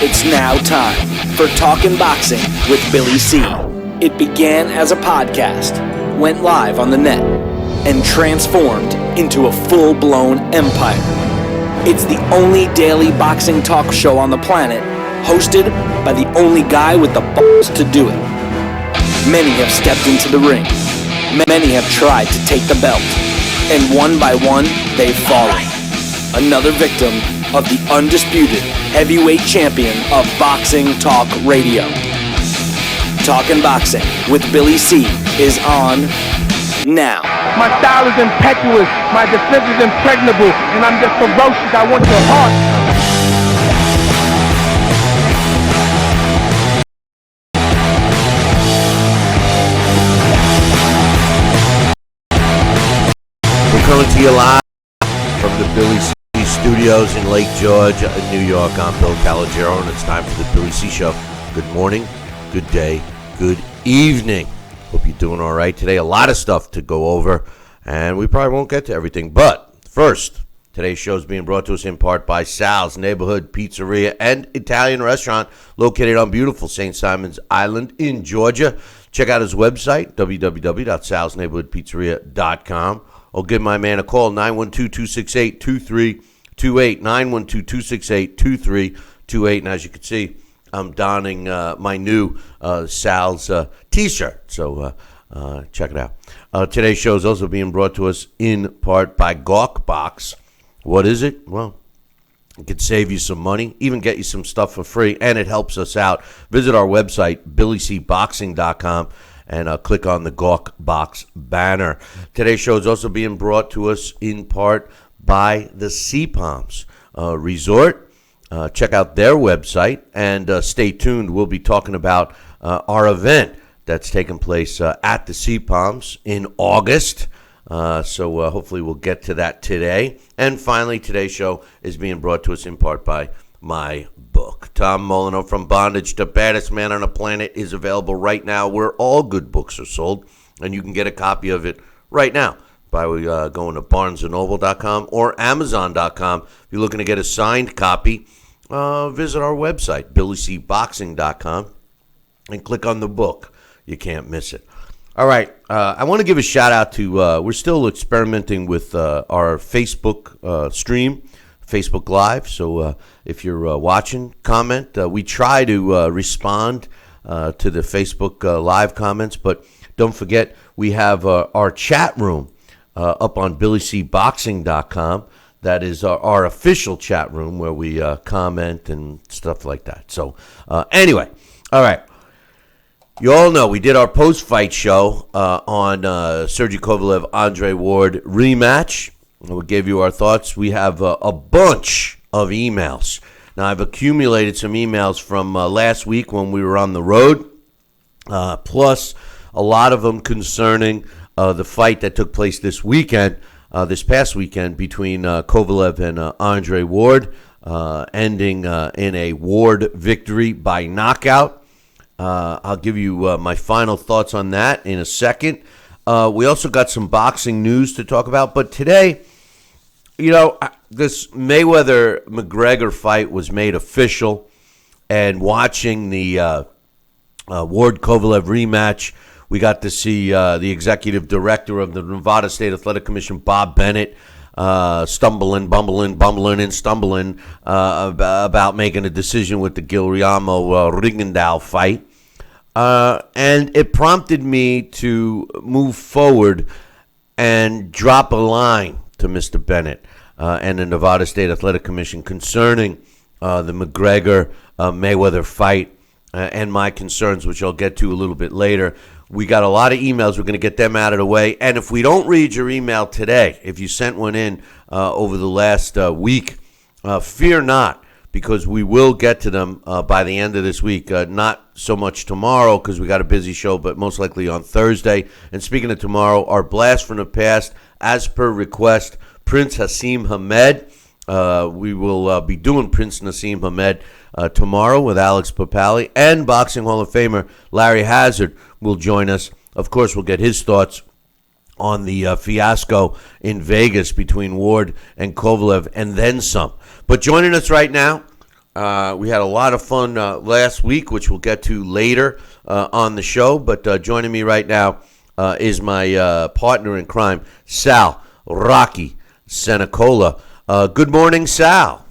It's now time for Talkin' Boxing with Billy C. It began as a podcast, went live on the net, and transformed into a full-blown empire. It's the only daily boxing talk show on the planet, hosted by the only guy with the balls to do it. Many have stepped into the ring. Many have tried to take the belt. And one by one, they've fallen. Another victim of the undisputed heavyweight champion of Boxing Talk Radio. Talkin' Boxing with Billy C is on now. My style is impetuous, my defense is impregnable, and I'm just ferocious. I want your heart. We're coming to you live from the Billy C Studios in Lake George, New York. I'm Bill Calogero, and it's time for the Billy C Show. Good morning, good day, good evening. Hope you're doing all right today. A lot of stuff to go over, and we probably won't get to everything. But first, today's show is being brought to us in part by Sal's Neighborhood Pizzeria and Italian Restaurant, located on beautiful St. Simons Island in Georgia. Check out his website, www.salsneighborhoodpizzeria.com. Or give my man a call, 912-268-2328, 912-268-2328. And as you can see, I'm donning my new Sal's t-shirt, so check it out. Today's show is also being brought to us in part by Gawk Box. What is it? Well, it could save you some money, even get you some stuff for free, and it helps us out. Visit our website, BillyCBoxing.com, and click on the Gawk Box banner. Today's show is also being brought to us in part by the Sea Palms Resort. Check out their website, and stay tuned. We'll be talking about our event that's taking place at the Sea Palms in August. So hopefully we'll get to that today. And finally, today's show is being brought to us in part by my book. Tom Molyneux, From Bondage to Baddest Man on the Planet, is available right now where all good books are sold. And you can get a copy of it right now by going to barnesandnoble.com or amazon.com. If you're looking to get a signed copy, visit our website, BillyCBoxing.com, and click on the book. You can't miss it. All right, I want to give a shout out to, we're still experimenting with our Facebook stream, Facebook Live. So if you're watching, comment. We try to respond to the Facebook Live comments, but don't forget we have our chat room up on BillyCBoxing.com. That is our official chat room where we comment and stuff like that. So anyway, all right. You all know we did our post-fight show on Sergey Kovalev-Andre Ward rematch. We gave you our thoughts. We have a bunch of emails. Now, I've accumulated some emails from last week when we were on the road, plus a lot of them concerning the fight that took place this weekend, this past weekend, between Kovalev and Andre Ward, ending in a Ward victory by knockout. I'll give you my final thoughts on that in a second. We also got some boxing news to talk about. But today, you know, this Mayweather-McGregor fight was made official. And watching the Ward-Kovalev rematch, we got to see the executive director of the Nevada State Athletic Commission, Bob Bennett, stumbling about making a decision with the Guillermo Rigondeaux fight. And it prompted me to move forward and drop a line to Mr. Bennett and the Nevada State Athletic Commission concerning the McGregor-Mayweather fight and my concerns, which I'll get to a little bit later. We got a lot of emails. We're going to get them out of the way. And if we don't read your email today, if you sent one in over the last week, fear not, because we will get to them by the end of this week. Not so much tomorrow because we got a busy show, but most likely on Thursday. And speaking of tomorrow, our blast from the past, as per request, Prince Hassim Hamed. We will be doing Prince Nassim Hamed tomorrow with Alex Papali, and Boxing Hall of Famer Larry Hazard will join us. Of course, we'll get his thoughts on the fiasco in Vegas between Ward and Kovalev, and then some. But joining us right now, We had a lot of fun last week, which we'll get to later on the show. But joining me right now is my partner in crime, Sal Rocky Senecola. Good morning, Sal.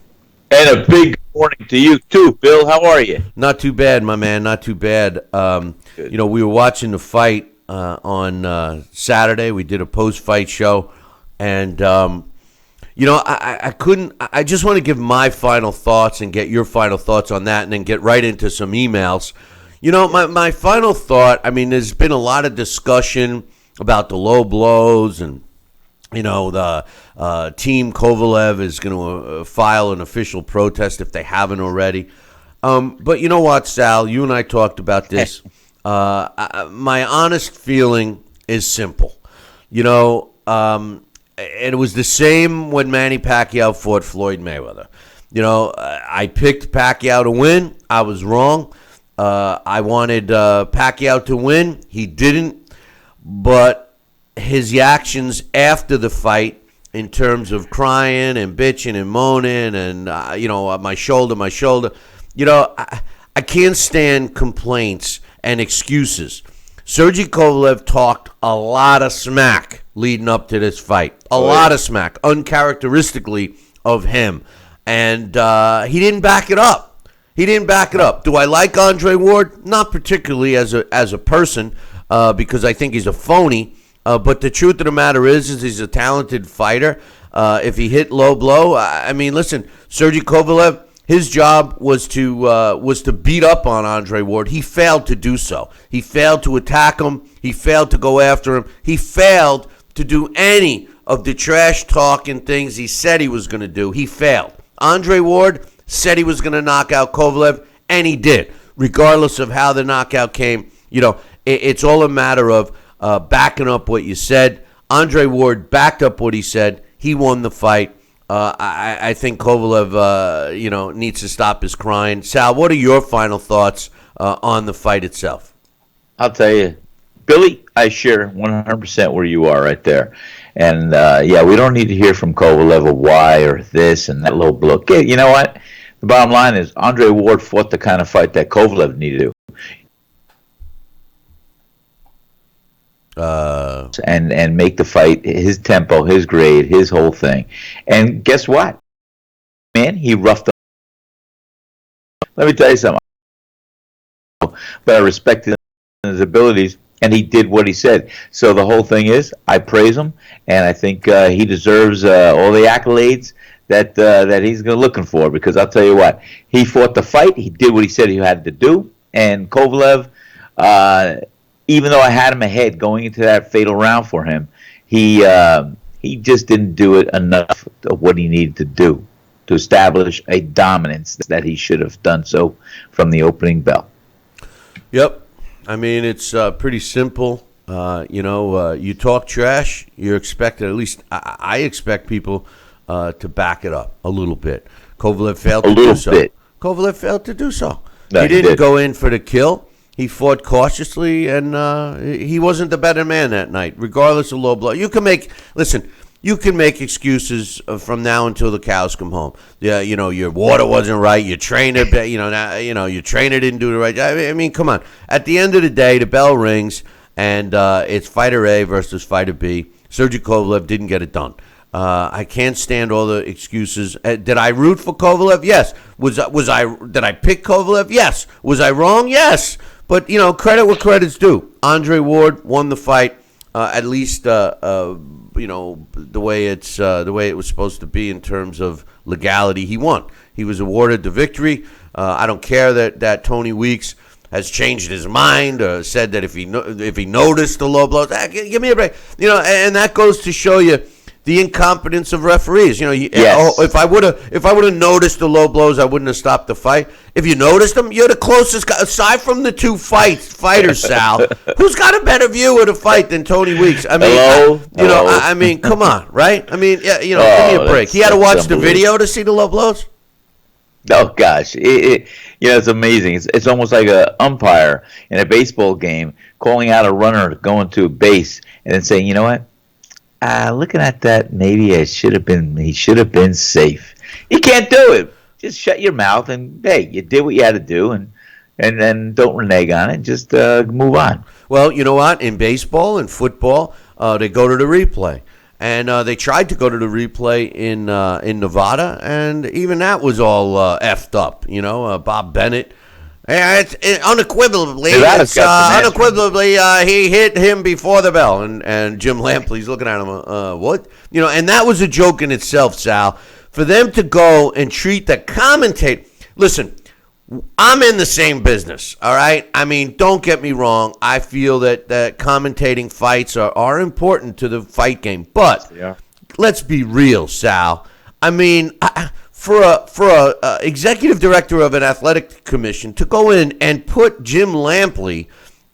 And a big good morning to you, too, Bill. How are you? Not too bad, my man. Not too bad. We were watching the fight on Saturday. We did a post-fight show. And, I couldn't – I just want to give my final thoughts and get your final thoughts on that and then get right into some emails. My final thought, there's been a lot of discussion about the low blows and, the team Kovalev is going to file an official protest if they haven't already. But you know what, Sal? You and I talked about this. My honest feeling is simple. And it was the same when Manny Pacquiao fought Floyd Mayweather. I picked Pacquiao to win. I was wrong. I wanted Pacquiao to win. He didn't. But his actions after the fight in terms of crying and bitching and moaning and, my shoulder. I can't stand complaints and excuses. Sergey Kovalev talked a lot of smack leading up to this fight. A lot of smack, uncharacteristically of him. And he didn't back it up. Do I like Andre Ward? Not particularly as a person because I think he's a phony. But the truth of the matter is he's a talented fighter. If he hit low blow, listen, Sergey Kovalev, his job was to beat up on Andre Ward. He failed to do so. He failed to attack him. He failed to go after him. He failed to do any of the trash talking things he said he was going to do. He failed. Andre Ward said he was going to knock out Kovalev, and he did. Regardless of how the knockout came, it's all a matter of backing up what you said. Andre Ward backed up what he said. He won the fight. I think Kovalev, needs to stop his crying. Sal, what are your final thoughts on the fight itself? I'll tell you, Billy, I share 100% where you are right there. And, we don't need to hear from Kovalev why or this and that low blow. You know what? The bottom line is Andre Ward fought the kind of fight that Kovalev needed to. And make the fight his tempo, his grade, his whole thing. And guess what? Man, he roughed up. Let me tell you something. But I respected his abilities, and he did what he said. So the whole thing is, I praise him, and I think he deserves all the accolades that he's looking for. Because I'll tell you what, he fought the fight. He did what he said he had to do. And Kovalev, even though I had him ahead going into that fatal round for him, he just didn't do it enough of what he needed to do to establish a dominance that he should have done so from the opening bell. Yep. It's pretty simple. You talk trash, you're expected, at least I expect people to back it up a little bit. Kovalev failed to do so. Kovalev failed to do so. No, he didn't go in for the kill. He fought cautiously, and he wasn't the better man that night, regardless of low blow. You can make excuses from now until the cows come home. Yeah, your water wasn't right, your trainer, your trainer didn't do the right job. Come on. At the end of the day, the bell rings, and it's fighter A versus fighter B. Sergey Kovalev didn't get it done. I can't stand all the excuses. Did I root for Kovalev? Yes. Did I pick Kovalev? Yes. Was I wrong? Yes. But, credit where credit's due. Andre Ward won the fight, at least, the way it was supposed to be in terms of legality. He won. He was awarded the victory. I don't care that Tony Weeks has changed his mind or said that if he noticed the low blows, give me a break. And that goes to show you the incompetence of referees. Yes. If I would have noticed the low blows, I wouldn't have stopped the fight. If you noticed them, you're the closest guy, aside from the two fighters, Sal. Who's got a better view of the fight than Tony Weeks? Hello? Come on, right? Give me a break. He had to watch the video to see the low blows. Oh gosh, it's amazing. It's almost like an umpire in a baseball game calling out a runner going to a base and then saying, you know what? Looking at that, maybe he should have been safe. You can't do it. just shut your mouth and, hey, you did what you had to do, and then don't renege on it. Just move on. Well, you know what? In baseball and football, they go to the replay. And they tried to go to the replay in Nevada, and even that was all effed up. Bob Bennett. It's unequivocally, he hit him before the bell, and Jim Lampley's looking at him. What? And that was a joke in itself, Sal. For them to go and treat the commentator. Listen, I'm in the same business, all right? I mean, don't get me wrong. I feel that commentating fights are important to the fight game. But let's be real, Sal. I mean, for a executive director of an athletic commission to go in and put Jim Lampley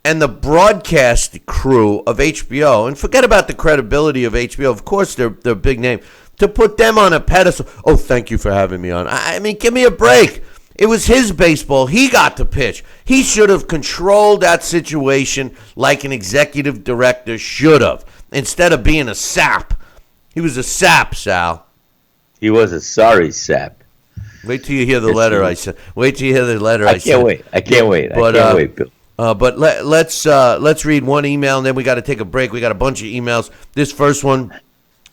and the broadcast crew of HBO, and forget about the credibility of HBO. Of course, they're a big name. To put them on a pedestal. Oh, thank you for having me on. I mean, give me a break. It was his baseball. He got to pitch. He should have controlled that situation like an executive director should have, instead of being a sap. He was a sap, Sal. He was a sorry sap. Wait till you hear the letter I sent. Wait till you hear the letter I sent. I can't wait. But, I can't wait, Bill. But let's read one email, and then we got to take a break. We got a bunch of emails. This first one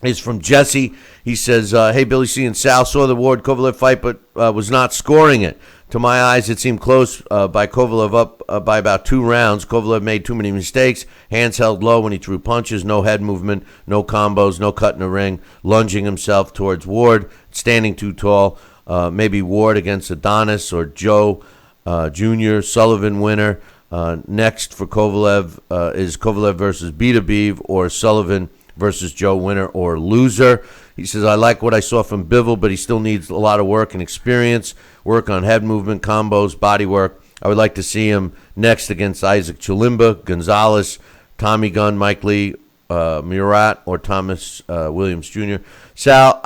is from Jesse. He says, hey, Billy C. and Sal, saw the Ward Kovalev fight, but was not scoring it. To my eyes, it seemed close by Kovalev up by about 2 rounds. Kovalev made too many mistakes. Hands held low when he threw punches. No head movement, no combos, no cut in the ring. Lunging himself towards Ward, standing too tall. Maybe Ward against Adonis or Joe Jr., Sullivan winner. Next for Kovalev is Kovalev versus Beterbiev or Sullivan versus Joe winner or loser. He says, I like what I saw from Bivol, but he still needs a lot of work and experience, work on head movement, combos, body work. I would like to see him next against Isaac Chilimba, Gonzalez, Tommy Gunn, Mike Lee, Murat, or Thomas Williams Jr. Sal,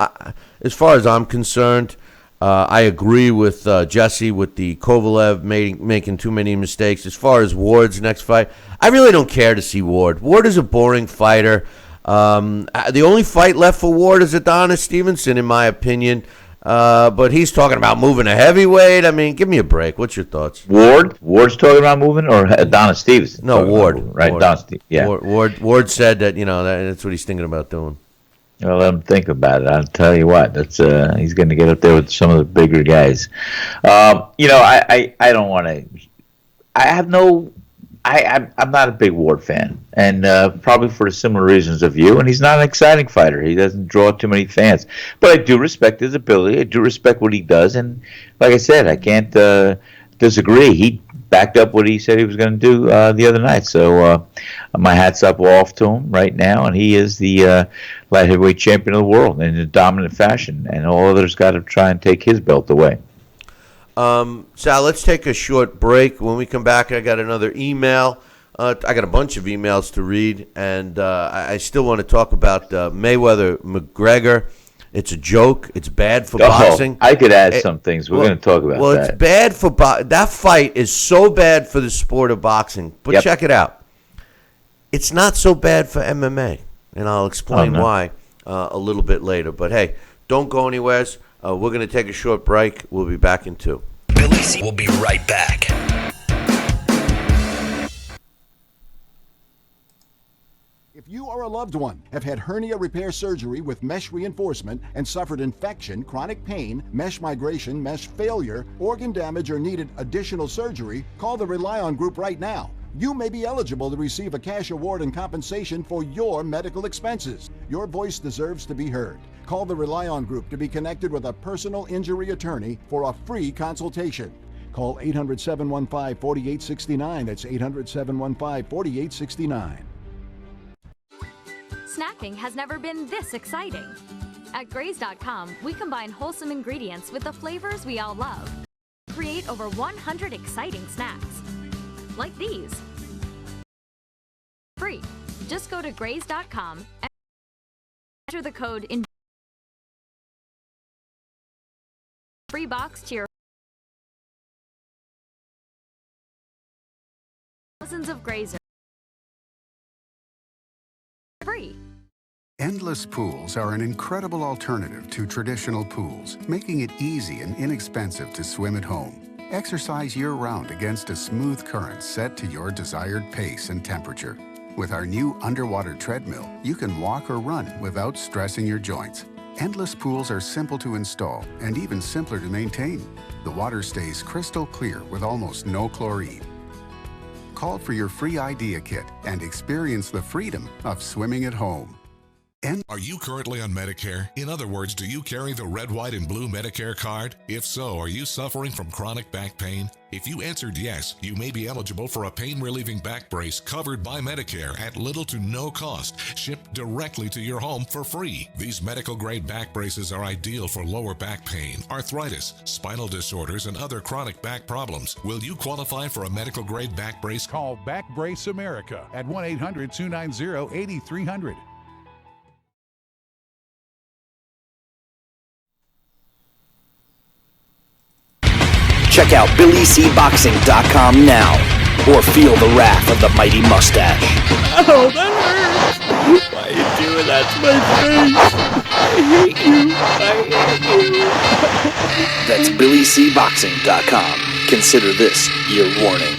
as far as I'm concerned, I agree with Jesse with the Kovalev making too many mistakes. As far as Ward's next fight, I really don't care to see Ward. Ward is a boring fighter. The only fight left for Ward is Adonis Stevenson, in my opinion. But he's talking about moving a heavyweight. I mean, give me a break. What's your thoughts? Ward's talking about moving, or Adonis Stevenson? No, Ward. Right, Ward. Adonis Stevenson. Yeah. Ward said that that's what he's thinking about doing. Well, let him think about it. I'll tell you what. That's he's going to get up there with some of the bigger guys. I don't want to. I'm not a big Ward fan, and probably for similar reasons of you. And he's not an exciting fighter. He doesn't draw too many fans. But I do respect his ability. I do respect what he does. And like I said, I can't disagree. He backed up what he said he was going to do the other night. So my hat's off to him right now. And he is the light heavyweight champion of the world in a dominant fashion. And all others got to try and take his belt away. Sal, let's take a short break. When we come back, I got another email. I got a bunch of emails to read, and I still want to talk about Mayweather-McGregor. It's a joke. It's bad for boxing. I could add some things. We're going to talk about that. Well, it's bad for that fight is so bad for the sport of boxing. But check it out. It's not so bad for MMA, and I'll explain why a little bit later. But, hey, don't go anywhere. We're going to take a short break. We'll be back in 2. Billy C will be right back. If you or a loved one have had hernia repair surgery with mesh reinforcement and suffered infection, chronic pain, mesh migration, mesh failure, organ damage, or needed additional surgery, call the Rely On Group right now. You may be eligible to receive a cash award and compensation for your medical expenses. Your voice deserves to be heard. Call the Rely On Group to be connected with a personal injury attorney for a free consultation. Call 800-715-4869. That's 800-715-4869. Snacking has never been this exciting. At Graze.com, we combine wholesome ingredients with the flavors we all love. Create over 100 exciting snacks. Like these. Free. Just go to Graze.com and enter the code in free box to your thousands of Grazers. Free. Endless pools are an incredible alternative to traditional pools, making it easy and inexpensive to swim at home. Exercise year-round against a smooth current set to your desired pace and temperature. With our new underwater treadmill, you can walk or run without stressing your joints. Endless pools are simple to install and even simpler to maintain. The water stays crystal clear with almost no chlorine. Call for your free idea kit and experience the freedom of swimming at home. Are you currently on Medicare? In other words, do you carry the red, white, and blue Medicare card? If so, are you suffering from chronic back pain? If you answered yes, you may be eligible for a pain-relieving back brace covered by Medicare at little to no cost, shipped directly to your home for free. These medical-grade back braces are ideal for lower back pain, arthritis, spinal disorders, and other chronic back problems. Will you qualify for a medical-grade back brace? Call Back Brace America at 1-800-290-8300. Check out BillyCBoxing.com now, or feel the wrath of the mighty mustache. Oh, that hurts! Why are you doing that to my face? I hate you. That's BillyCBoxing.com. Consider this your warning.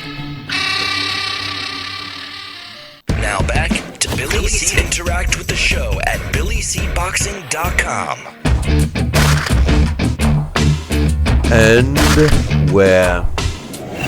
Now back to Billy C. Interact with the show at BillyCBoxing.com. And we're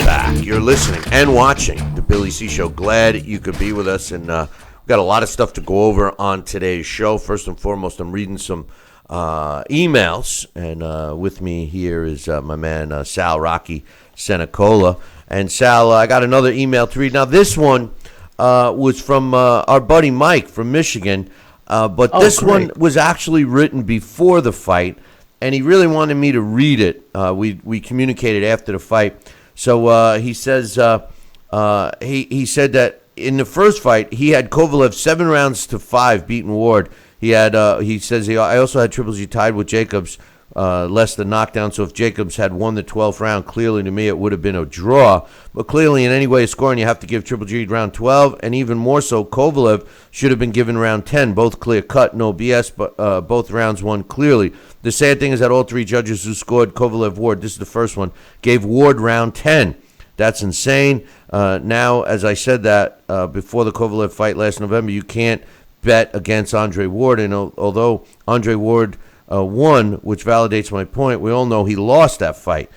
back. You're listening and watching the Billy C. Show. Glad you could be with us. And we've got a lot of stuff to go over on today's show. First and foremost, I'm reading some emails. And with me here is my man, Sal Rocky Senecola. And Sal, I got another email to read. Now, this one was from our buddy Mike from Michigan. But this one was actually written before the fight. And he really wanted me to read it. We communicated after the fight. So he says he said that in the first fight he had Kovalev 7-5 beating Ward. He says I also had Triple G tied with Jacobs, less than knockdown. So if Jacobs had won the 12th round, clearly to me it would have been a draw. But clearly in any way of scoring, you have to give Triple G round 12, and even more so, Kovalev should have been given round 10. Both clear cut, no BS, but both rounds won clearly. The sad thing is that all three judges who scored Kovalev-Ward, this is the first one, gave Ward round 10. That's insane. Now, as I said that before the Kovalev fight last November, you can't bet against Andre Ward. And although Andre Ward won, which validates my point, we all know he lost that fight.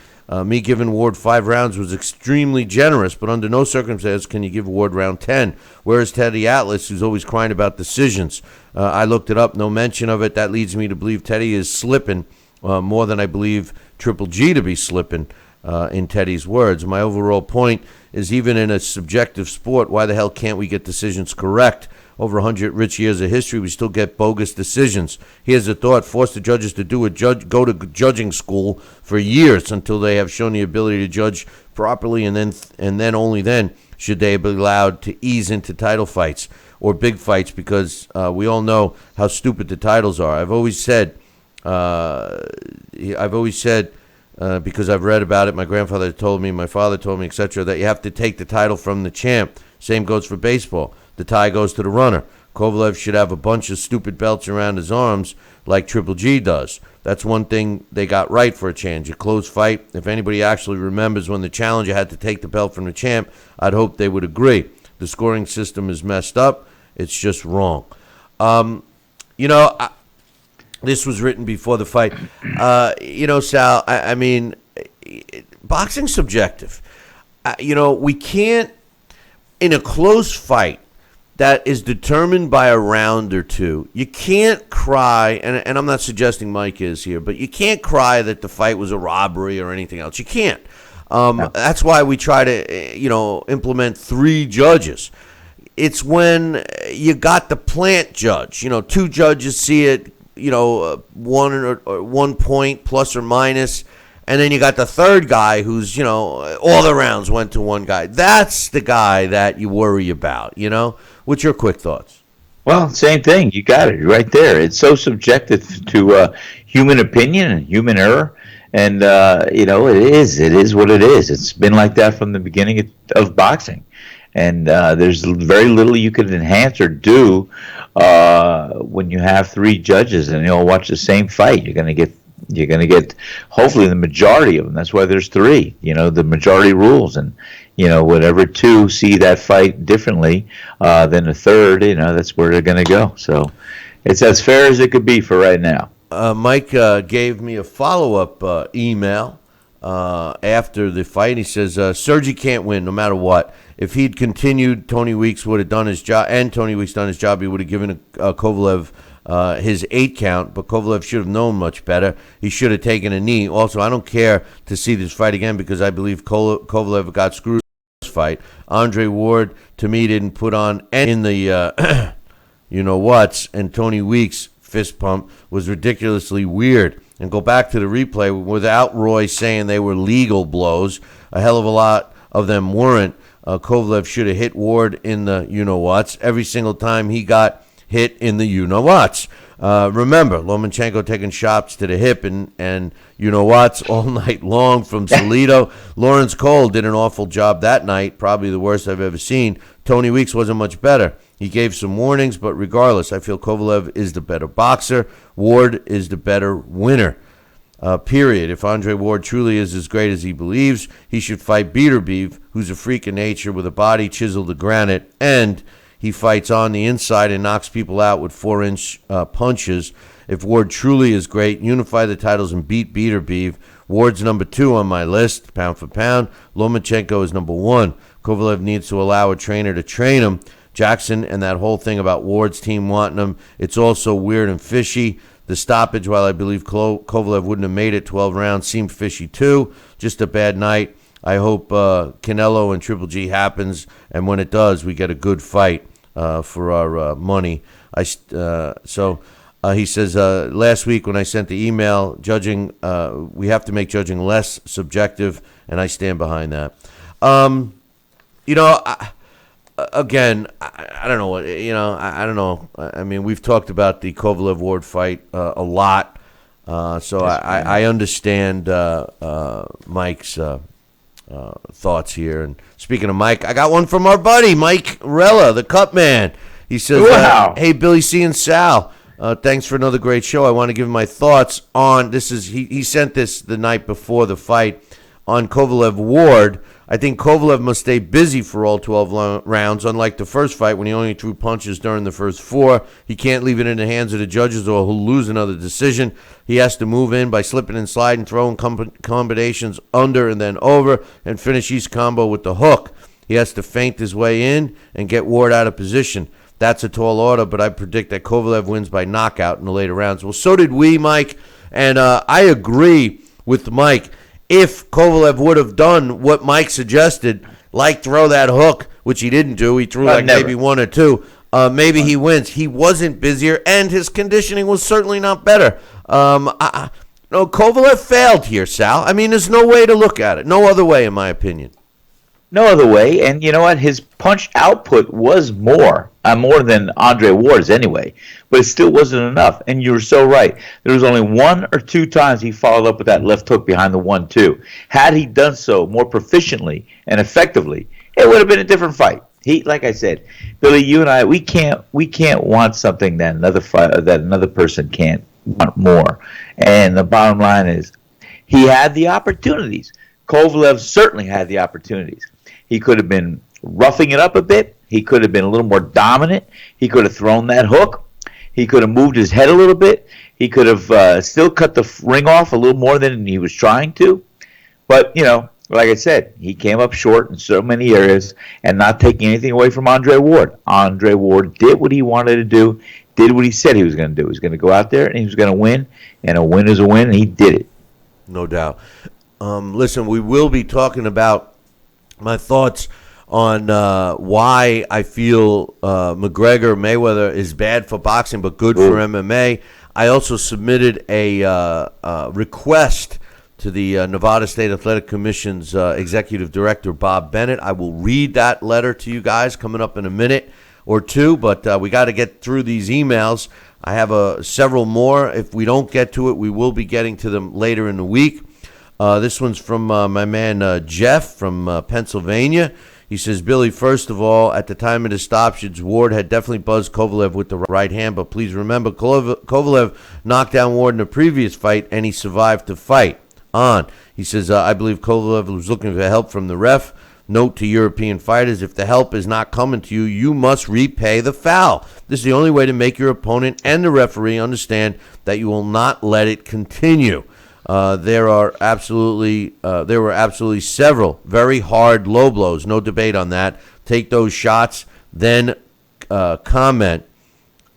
Me giving Ward 5 rounds was extremely generous, but under no circumstance can you give Ward round 10. Whereas Teddy Atlas, who's always crying about decisions, I looked it up, no mention of it. That leads me to believe Teddy is slipping more than I believe Triple G to be slipping, in Teddy's words. My overall point is, even in a subjective sport, why the hell can't we get decisions correct? Over 100 rich years of history, we still get bogus decisions. Here's a thought: force the judges to go to judging school for years until they have shown the ability to judge properly, and then only then should they be allowed to ease into title fights or big fights, because we all know how stupid the titles are. I've always said, because I've read about it, my grandfather told me, my father told me, etc., that you have to take the title from the champ. Same goes for baseball. The tie goes to the runner. Kovalev should have a bunch of stupid belts around his arms like Triple G does. That's one thing they got right for a change. A close fight. If anybody actually remembers when the challenger had to take the belt from the champ, I'd hope they would agree. The scoring system is messed up. It's just wrong. This was written before the fight. Sal, I mean, boxing's subjective. We can't, in a close fight that is determined by a round or two, you can't cry, and I'm not suggesting Mike is here, but you can't cry that the fight was a robbery or anything else. You can't. That's why we try to, implement 3 judges. It's when you got the plant judge. 2 judges see it, 1 point plus or minus, and then you got the third guy who's, all the rounds went to one guy. That's the guy that you worry about, What's your quick thoughts? Well, same thing. You got it right there. It's so subjective to human opinion and human error. And, it is what it is. It's been like that from the beginning of boxing. And there's very little you can enhance or do when you have three judges and they all watch the same fight. You're going to get hopefully the majority of them. That's why there's three. The majority rules, and whatever two see that fight differently than the third, that's where they're going to go. So it's as fair as it could be for right now. Mike gave me a follow-up email after the fight. He says, Sergi can't win no matter what. If he'd continued, Tony Weeks would have done his job, and Tony Weeks done his job. He would have given Kovalev his 8 count, but Kovalev should have known much better. He should have taken a knee. Also, I don't care to see this fight again because I believe Kovalev got screwed in this fight. Andre Ward, to me, didn't put on any in the you-know-whats, and Tony Weeks' fist pump was ridiculously weird. And go back to the replay without Roy saying they were legal blows. A hell of a lot of them weren't. Kovalev should have hit Ward in the you-know-whats every single time he got hit in the you-know-whats. Remember, Lomachenko taking shots to the hip and you-know-whats all night long from Salido. Lawrence Cole did an awful job that night, probably the worst I've ever seen. Tony Weeks wasn't much better. He gave some warnings, but regardless, I feel Kovalev is the better boxer. Ward is the better winner. Period. If Andre Ward truly is as great as he believes, he should fight Beterbiev, who's a freak of nature with a body chiseled to granite, and he fights on the inside and knocks people out with 4-inch punches. If Ward truly is great, unify the titles and beat Beterbiev. Ward's number 2 on my list, pound for pound. Lomachenko is number 1. Kovalev needs to allow a trainer to train him. Jackson and that whole thing about Ward's team wanting him, it's all so weird and fishy. The stoppage, while I believe Kovalev wouldn't have made it 12 rounds, seemed fishy too. Just a bad night. I hope Canelo and Triple G happens, and when it does, we get a good fight for our money. He says, last week when I sent the email, judging, we have to make judging less subjective, and I stand behind that. Again, I don't know what, I don't know. I mean, we've talked about the Kovalev-Ward fight a lot, so I understand Mike's thoughts here. And speaking of Mike, I got one from our buddy, Mike Rella, the Cup Man. He says, wow. Hey, Billy C. and Sal, thanks for another great show. I want to give my thoughts on, he sent this the night before the fight, on Kovalev-Ward. I think Kovalev must stay busy for all 12 rounds, unlike the first fight when he only threw punches during the first 4. He can't leave it in the hands of the judges or he'll lose another decision. He has to move in by slipping and sliding, throwing combinations under and then over, and finish each combo with the hook. He has to feint his way in and get Ward out of position. That's a tall order, but I predict that Kovalev wins by knockout in the later rounds. Well, so did we, Mike, and I agree with Mike. If Kovalev would have done what Mike suggested, like throw that hook, which he didn't do, he threw maybe 1 or 2, maybe he wins. He wasn't busier, and his conditioning was certainly not better. Kovalev failed here, Sal. I mean, there's no way to look at it. No other way, in my opinion. No other way, and you know what? His punch output was more than Andre Ward's anyway, but it still wasn't enough, and you were so right. There was only 1 or 2 times he followed up with that left hook behind the 1-2. Had he done so more proficiently and effectively, it would have been a different fight. Like I said, Billy, you and I, we can't want something that another person can't want more, and the bottom line is, he had the opportunities. Kovalev certainly had the opportunities. He could have been roughing it up a bit. He could have been a little more dominant. He could have thrown that hook. He could have moved his head a little bit. He could have still cut the ring off a little more than he was trying to. But, like I said, he came up short in so many areas and not taking anything away from Andre Ward. Andre Ward did what he wanted to do, did what he said he was going to do. He was going to go out there and he was going to win, and a win is a win, and he did it. No doubt. Listen, we will be talking about my thoughts on why I feel Mayweather is bad for boxing but good for MMA. I also submitted a request to the Nevada State Athletic Commission's Executive Director, Bob Bennett. I will read that letter to you guys coming up in a minute or two, but we got to get through these emails. I have several more. If we don't get to it, we will be getting to them later in the week. This one's from my man Jeff from Pennsylvania. He says, Billy, first of all, at the time of the stoppage, Ward had definitely buzzed Kovalev with the right hand, but please remember, Kovalev knocked down Ward in the previous fight, and he survived to fight on. He says, I believe Kovalev was looking for help from the ref. Note to European fighters, if the help is not coming to you, you must repay the foul. This is the only way to make your opponent and the referee understand that you will not let it continue. There were absolutely several very hard low blows. No debate on that. Take those shots, then comment.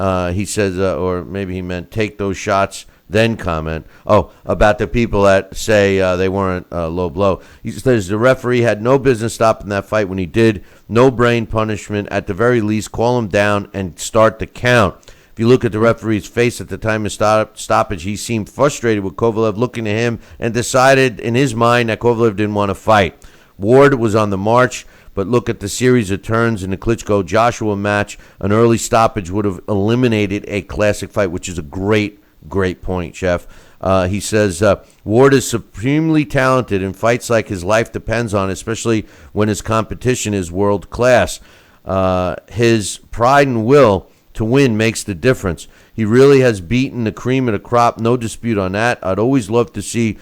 He says, or maybe he meant take those shots, then comment. Oh, about the people that say they weren't low blow. He says the referee had no business stopping that fight when he did. No brain punishment. At the very least, call him down and start the count. If you look at the referee's face at the time of stoppage, he seemed frustrated with Kovalev looking at him and decided in his mind that Kovalev didn't want to fight. Ward was on the march, but look at the series of turns in the Klitschko-Joshua match. An early stoppage would have eliminated a classic fight, which is a great point, Chef. He says, Ward is supremely talented in fights like his life depends on, especially when his competition is world class. His pride and will to win makes the difference. He really has beaten the cream of the crop, no dispute on that. I'd always love to see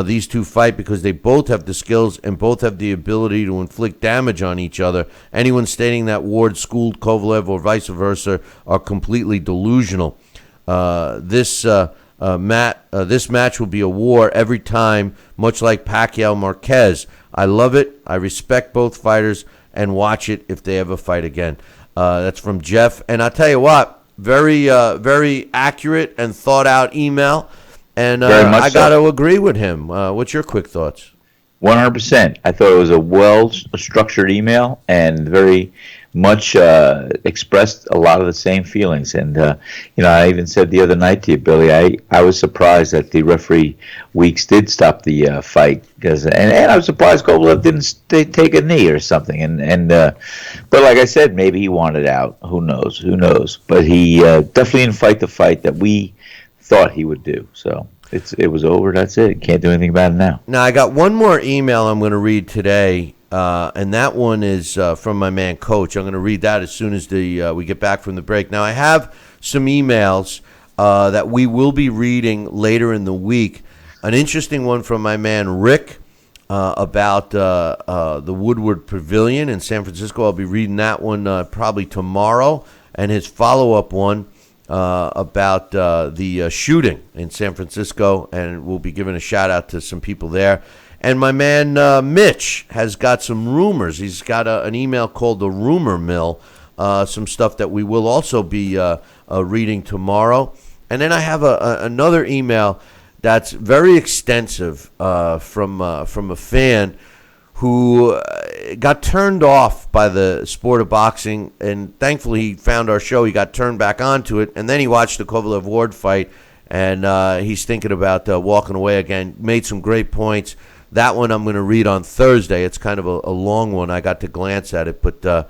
these two fight because they both have the skills and both have the ability to inflict damage on each other. Anyone stating that Ward schooled Kovalev or vice versa are completely delusional. This match will be a war every time, much like Pacquiao-Marquez. I love it. I respect both fighters and watch it if they ever fight again. That's from Jeff. And I'll tell you what, very accurate and thought out email. And I got to agree with him. What's your quick thoughts? 100%. I thought it was a well-structured email and very much expressed a lot of the same feelings. And, I even said the other night to you, Billy, I was surprised that the referee Weeks did stop the fight. And I was surprised Kovalev didn't take a knee or something. But like I said, maybe he wanted out. Who knows? But he definitely didn't fight the fight that we thought he would do. So it was over. That's it. Can't do anything about it now. Now, I got one more email I'm going to read today. And that one is from my man, Coach. I'm going to read that as soon as we get back from the break. Now, I have some emails that we will be reading later in the week. An interesting one from my man, Rick, about the Woodward Pavilion in San Francisco. I'll be reading that one probably tomorrow. And his follow-up one about the shooting in San Francisco. And we'll be giving a shout-out to some people there. And my man Mitch has got some rumors. He's got an email called the Rumor Mill, some stuff that we will also be reading tomorrow. And then I have another email that's very extensive from a fan who got turned off by the sport of boxing. And thankfully he found our show. He got turned back onto it. And then he watched the Kovalev-Ward fight. And he's thinking about walking away again. Made some great points. That one I'm going to read on Thursday. It's kind of a long one. I got to glance at it. But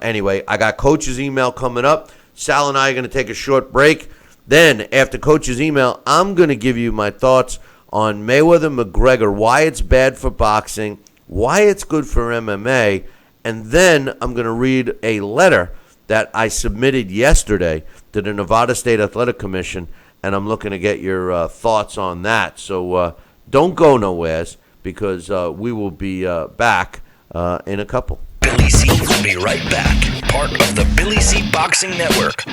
anyway, I got Coach's email coming up. Sal and I are going to take a short break. Then, after Coach's email, I'm going to give you my thoughts on Mayweather-McGregor, why it's bad for boxing, why it's good for MMA, and then I'm going to read a letter that I submitted yesterday to the Nevada State Athletic Commission, and I'm looking to get your thoughts on that. So don't go nowhere, because we will be back in a couple. Billy C will be right back. Part of the Billy C Boxing Network.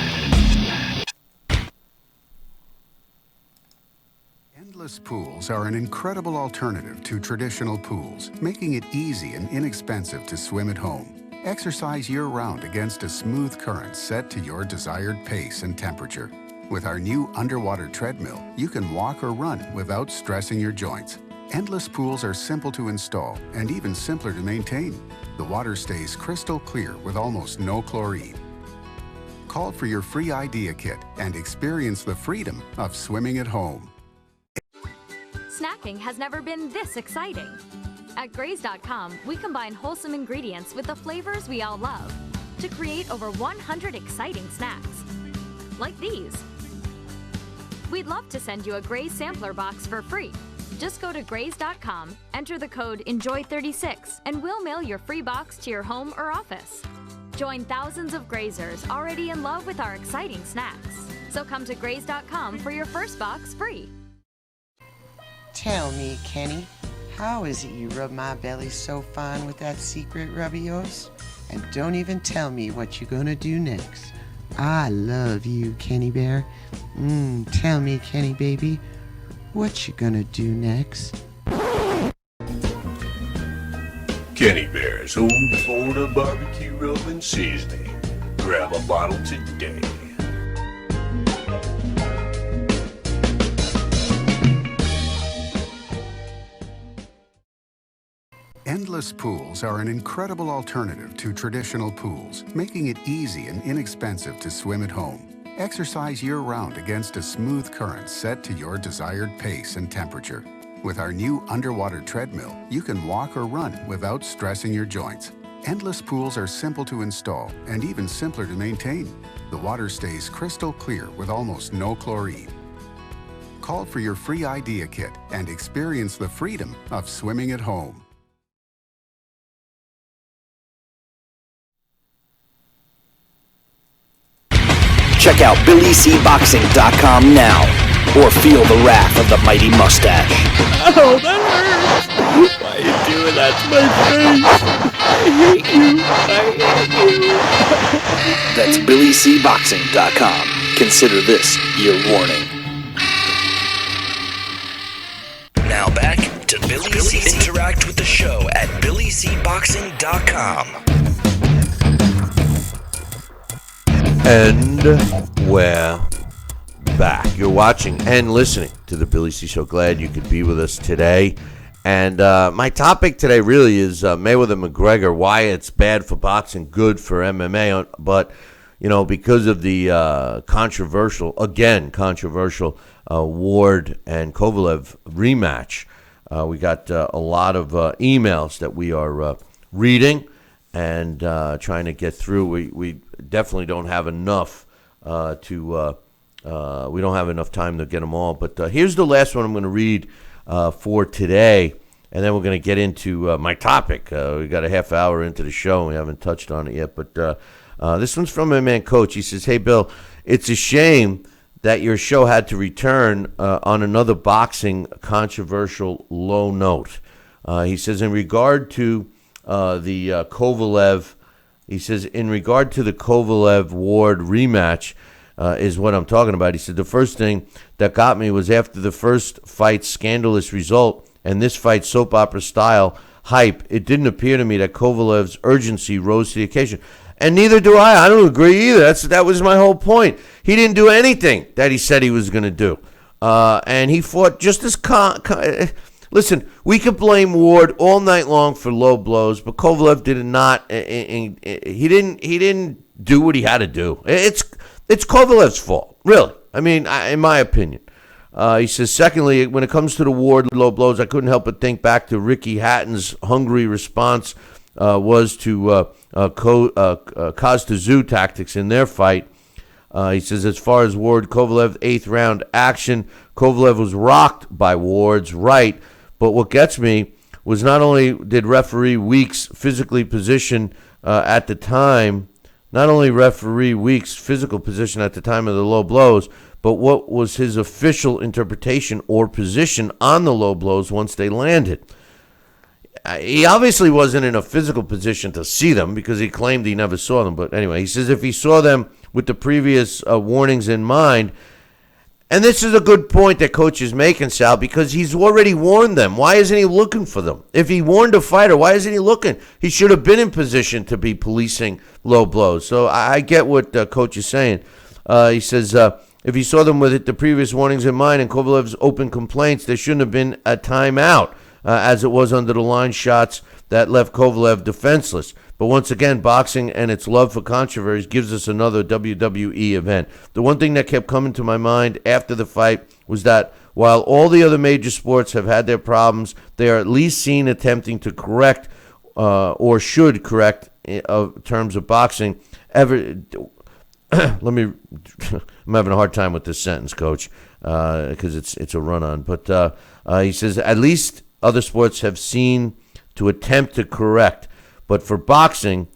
Endless pools are an incredible alternative to traditional pools, making it easy and inexpensive to swim at home. Exercise year-round against a smooth current set to your desired pace and temperature. With our new underwater treadmill, you can walk or run without stressing your joints. Endless pools are simple to install and even simpler to maintain. The water stays crystal clear with almost no chlorine. Call for your free idea kit and experience the freedom of swimming at home. Snacking has never been this exciting. At Graze.com, we combine wholesome ingredients with the flavors we all love to create over 100 exciting snacks. Like these. We'd love to send you a Graze sampler box for free. Just go to Graze.com, enter the code ENJOY36, and we'll mail your free box to your home or office. Join thousands of grazers already in love with our exciting snacks. So come to Graze.com for your first box free. Tell me, Kenny, how is it you rub my belly so fine with that secret rub of yours? And don't even tell me what you're gonna do next. I love you, Kenny Bear. Tell me, Kenny baby, what you gonna do next? Kenny Bear's Old Florida Barbecue Rub and Seasoning. Grab a bottle today. Endless pools are an incredible alternative to traditional pools, making it easy and inexpensive to swim at home. Exercise year-round against a smooth current set to your desired pace and temperature. With our new underwater treadmill, you can walk or run without stressing your joints. Endless pools are simple to install and even simpler to maintain. The water stays crystal clear with almost no chlorine. Call for your free idea kit and experience the freedom of swimming at home. Check out BillyCBoxing.com now, or feel the wrath of the mighty mustache. Oh, that hurts! Why are you doing that to my face? I hate you! That's BillyCBoxing.com. Consider this your warning. Now back to Billy C. Interact with the show at BillyCBoxing.com. And we're back. You're watching and listening to the Billy C. Show. Glad you could be with us today. And my topic today really is Mayweather-McGregor, why it's bad for boxing, good for MMA. But, you know, because of the controversial Ward and Kovalev rematch, we got a lot of emails that we are reading and trying to get through. We definitely don't have enough we don't have enough time to get them all. But here's the last one I'm going to read for today, and then we're going to get into my topic. We got a half hour into the show, and we haven't touched on it yet. But this one's from my man Coach. He says, "Hey, Bill, it's a shame that your show had to return on another boxing controversial low note." He says, in regard to the Kovalev, he says, in regard to the Kovalev-Ward rematch is what I'm talking about. He said, the first thing that got me was after the first fight's scandalous result and this fight soap opera style hype, it didn't appear to me that Kovalev's urgency rose to the occasion. And neither do I. I don't agree either. That was my whole point. He didn't do anything that he said he was going to do. And he fought just as listen, we could blame Ward all night long for low blows, but Kovalev did not. He didn't do what he had to do. It's Kovalev's fault, really. I mean, in my opinion. He says, secondly, when it comes to the Ward low blows, I couldn't help but think back to Ricky Hatton's hungry response was to Kaz-to-Zoo tactics in their fight. He says, as far as Ward-Kovalev 8th round action, Kovalev was rocked by Ward's right. But what gets me was not only did referee Weeks physically position at the time, not only referee Weeks' physical position at the time of the low blows, but what was his official interpretation or position on the low blows once they landed. He obviously wasn't in a physical position to see them because he claimed he never saw them. But anyway, he says if he saw them with the previous warnings in mind, and this is a good point that Coach is making, Sal, because he's already warned them. Why isn't he looking for them? If he warned a fighter, why isn't he looking? He should have been in position to be policing low blows. So I get what Coach is saying. He says if he saw them with the previous warnings in mind and Kovalev's open complaints, there shouldn't have been a timeout, as it was under the line shots that left Kovalev defenseless. But once again, boxing and its love for controversies gives us another WWE event. The one thing that kept coming to my mind after the fight was that while all the other major sports have had their problems, they are at least seen attempting to correct or should correct in terms of boxing. I'm having a hard time with this sentence, Coach. because it's a run-on. But he says, at least other sports have seen to attempt to correct. But for boxing,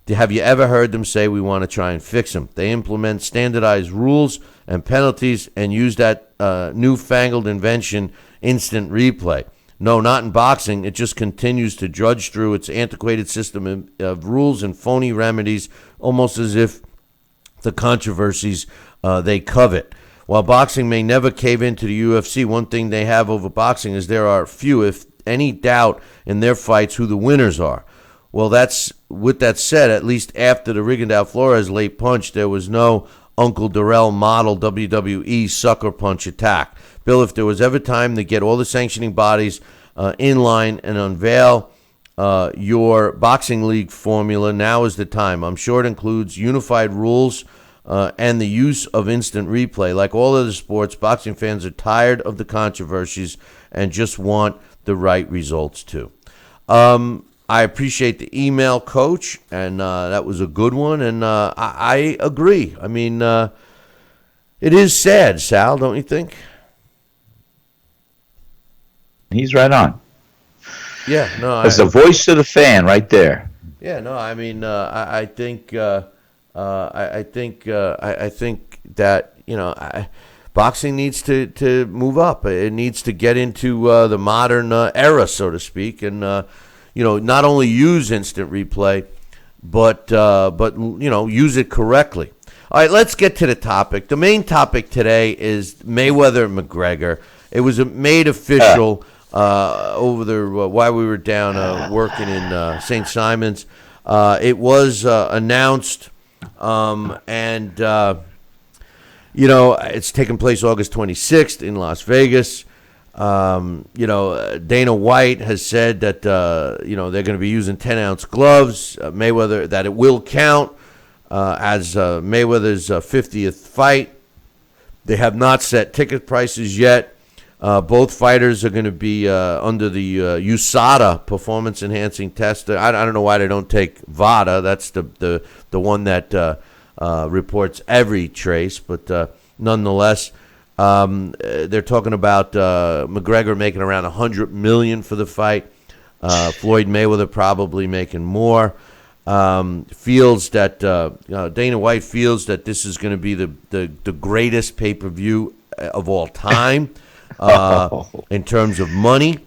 have you ever heard them say we want to try and fix them? They implement standardized rules and penalties and use that newfangled invention, instant replay. No, not in boxing. It just continues to drudge through its antiquated system of rules and phony remedies, almost as if the controversies they covet. While boxing may never cave into the UFC, one thing they have over boxing is there are few, if any, doubt in their fights who the winners are. Well, with that said, at least after the Rigondeaux-Flores late punch, there was no Uncle Darrell model WWE sucker punch attack. Bill, if there was ever time to get all the sanctioning bodies in line and unveil your boxing league formula, now is the time. I'm sure it includes unified rules and the use of instant replay. Like all other sports, boxing fans are tired of the controversies and just want the right results too. I appreciate the email, Coach, and that was a good one, and I agree. I mean, it is sad, Sal, don't you think? He's right on. Yeah, no. It's the voice of the fan right there. Yeah, no. I mean, I think that boxing needs to move up. It needs to get into the modern era, so to speak, and not only use instant replay, but use it correctly. All right, let's get to the topic. The main topic today is Mayweather-McGregor. It was made official over the while we were down working in St. Simon's. It was announced, and it's taking place August 26th in Las Vegas. Dana White has said that they're going to be using 10-ounce gloves. Mayweather, that it will count as Mayweather's 50th fight. They have not set ticket prices yet. Both fighters are going to be under the USADA performance-enhancing test. I don't know why they don't take VADA. That's the one that reports every trace. But nonetheless, they're talking about McGregor making around $100 million for the fight. Floyd Mayweather probably making more. Feels that Dana White feels that this is going to be the greatest pay-per-view of all time. In terms of money,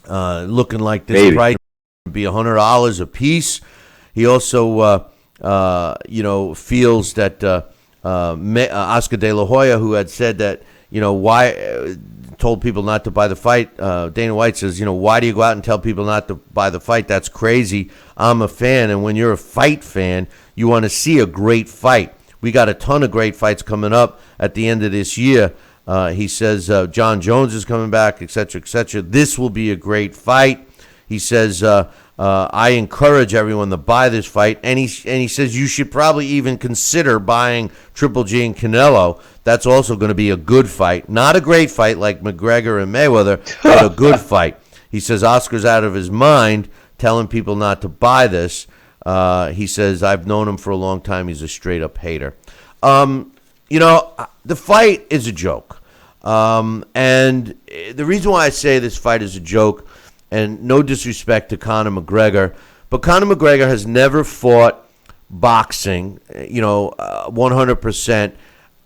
looking like this price would be $100 a piece. He also, feels that Oscar De La Hoya, who had said that, told people not to buy the fight. Dana White says, why do you go out and tell people not to buy the fight? That's crazy. I'm a fan, and when you're a fight fan, you want to see a great fight. We got a ton of great fights coming up at the end of this year. He says John Jones is coming back, et cetera, et cetera. This will be a great fight. He says, I encourage everyone to buy this fight. And he says you should probably even consider buying Triple G and Canelo. That's also going to be a good fight. Not a great fight like McGregor and Mayweather, but a good fight. He says Oscar's out of his mind telling people not to buy this. He says, I've known him for a long time. He's a straight-up hater. The fight is a joke. And the reason why I say this fight is a joke, and no disrespect to Conor McGregor, but Conor McGregor has never fought boxing, 100%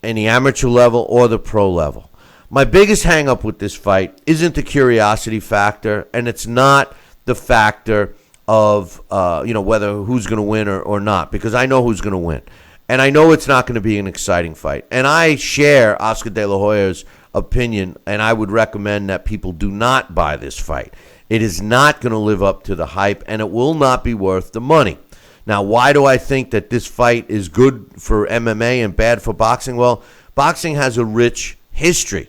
in the amateur level or the pro level. My biggest hang-up with this fight isn't the curiosity factor, and it's not the factor of, whether who's going to win or not, because I know who's going to win. And I know it's not going to be an exciting fight. And I share Oscar De La Hoya's opinion, and I would recommend that people do not buy this fight. It is not going to live up to the hype, and it will not be worth the money. Now, why do I think that this fight is good for MMA and bad for boxing? Well, boxing has a rich history,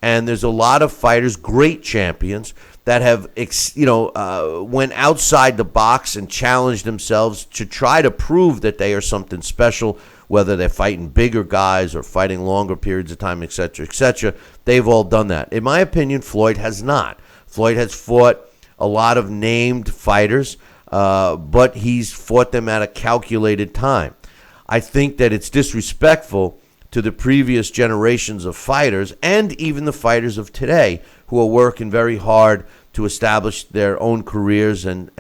and there's a lot of fighters, great champions, that have, went outside the box and challenged themselves to try to prove that they are something special, whether they're fighting bigger guys or fighting longer periods of time, et cetera, et cetera. They've all done that. In my opinion, Floyd has not. Floyd has fought a lot of named fighters, but he's fought them at a calculated time. I think that it's disrespectful to the previous generations of fighters and even the fighters of today who are working very hard to establish their own careers and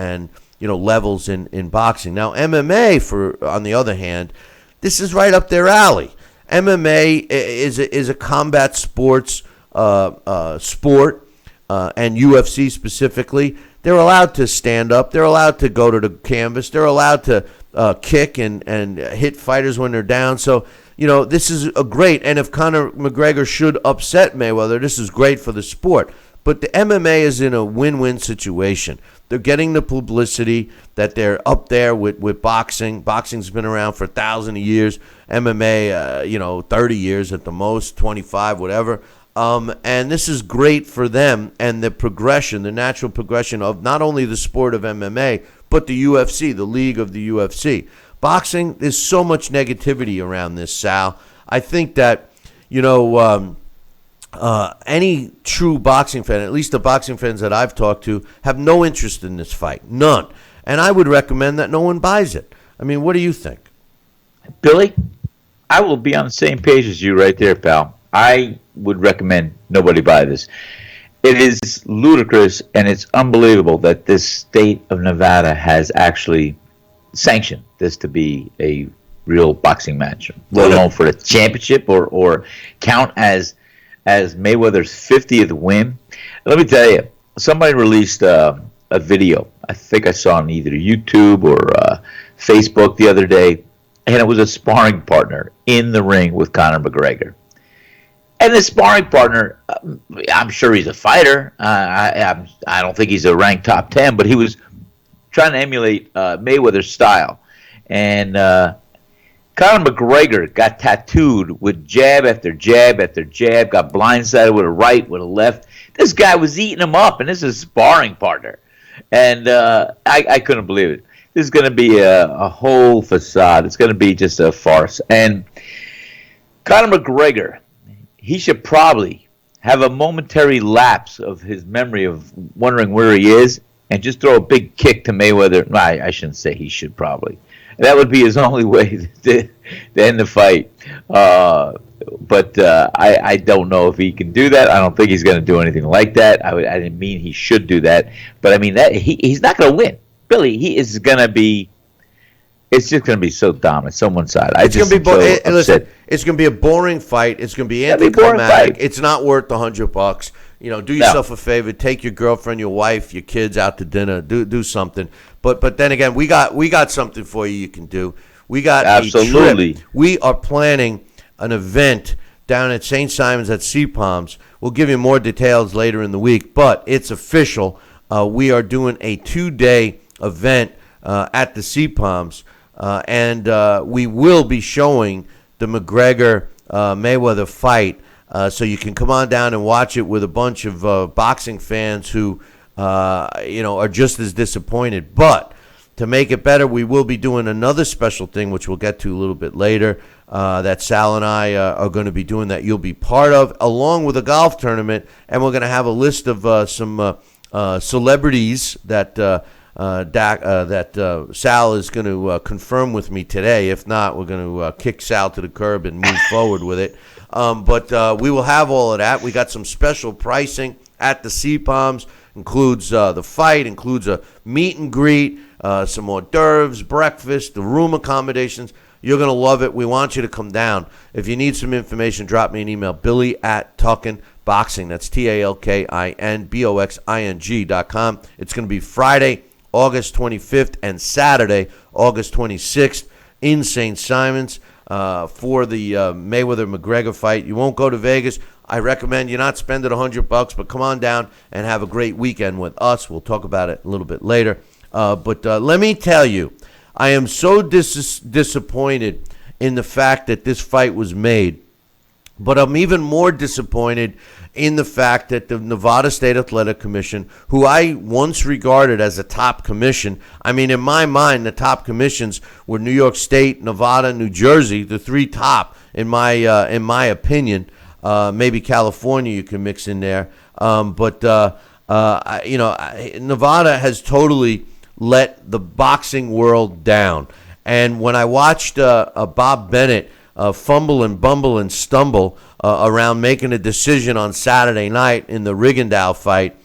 levels in boxing. Now, MMA, on the other hand, this is right up their alley. MMA is a combat sports sport, and UFC specifically. They're allowed to stand up. They're allowed to go to the canvas. They're allowed to kick and hit fighters when they're down. So, this is a great. And if Conor McGregor should upset Mayweather, this is great for the sport. But the MMA is in a win-win situation. They're getting the publicity that they're up there with boxing. Boxing's been around for 1,000 years. MMA, 30 years at the most, 25, whatever. And this is great for them and the natural progression of not only the sport of MMA, but the UFC, the league of the UFC. Boxing, there's so much negativity around this, Sal. I think that, any true boxing fan, at least the boxing fans that I've talked to, have no interest in this fight. None. And I would recommend that no one buys it. I mean, what do you think? Billy, I will be on the same page as you right there, pal. I would recommend nobody buy this. It is ludicrous and it's unbelievable that this state of Nevada has actually sanctioned this to be a real boxing match, let alone for the championship or count as Mayweather's 50th win. Let me tell you, somebody released a video. I think I saw on either YouTube or Facebook the other day, and it was a sparring partner in the ring with Conor McGregor. And the sparring partner, I'm sure he's a fighter. I don't think he's a ranked top 10, but he was trying to emulate Mayweather's style. And Conor McGregor got tattooed with jab after jab after jab, got blindsided with a right, with a left. This guy was eating him up, and this is a sparring partner. And I couldn't believe it. This is going to be a whole facade. It's going to be just a farce. And Conor McGregor, he should probably have a momentary lapse of his memory of wondering where he is and just throw a big kick to Mayweather. No, I shouldn't say he should probably. That would be his only way to end the fight. But I don't know if he can do that. I don't think he's going to do anything like that. I didn't mean he should do that. But I mean, he's not going to win. Billy, he is going to be. It's just going to be so dominant, so one-sided. It's going to be listen, it's going to be a boring fight. It's going to be anticlimactic. It's not worth $100. Do yourself a favor. Take your girlfriend, your wife, your kids out to dinner. Do something. But then again, we got something for you can do. We got absolutely. A trip. We are planning an event down at St. Simon's at Sea Palms. We'll give you more details later in the week, but it's official. We are doing a 2-day event at the Sea Palms. And we will be showing the McGregor-Mayweather fight, so you can come on down and watch it with a bunch of boxing fans who, are just as disappointed. But to make it better, we will be doing another special thing, which we'll get to a little bit later, that Sal and I are going to be doing that you'll be part of, along with a golf tournament. And we're going to have a list of some celebrities that Sal is going to confirm with me today. If not, we're going to kick Sal to the curb and move forward with it. But we will have all of that. We got some special pricing at the Sea Palms. Includes the fight, includes a meet and greet, some hors d'oeuvres, breakfast, the room accommodations. You're going to love it. We want you to come down. If you need some information, drop me an email, billy@talkinboxing. That's TALKINBOXING.com. It's going to be Friday, August 25th, and Saturday, August 26th in St. Simon's for the Mayweather-McGregor fight. You won't go to Vegas. I recommend you not spend it $100, but come on down and have a great weekend with us. We'll talk about it a little bit later. But let me tell you, I am so disappointed in the fact that this fight was made. But I'm even more disappointed in the fact that the Nevada State Athletic Commission, who I once regarded as a top commission, I mean, in my mind, the top commissions were New York State, Nevada, New Jersey, the three top, in my opinion. Maybe California you can mix in there. But Nevada has totally let the boxing world down. And when I watched Bob Bennett fumble and bumble and stumble around making a decision on Saturday night in the Rigondeaux fight,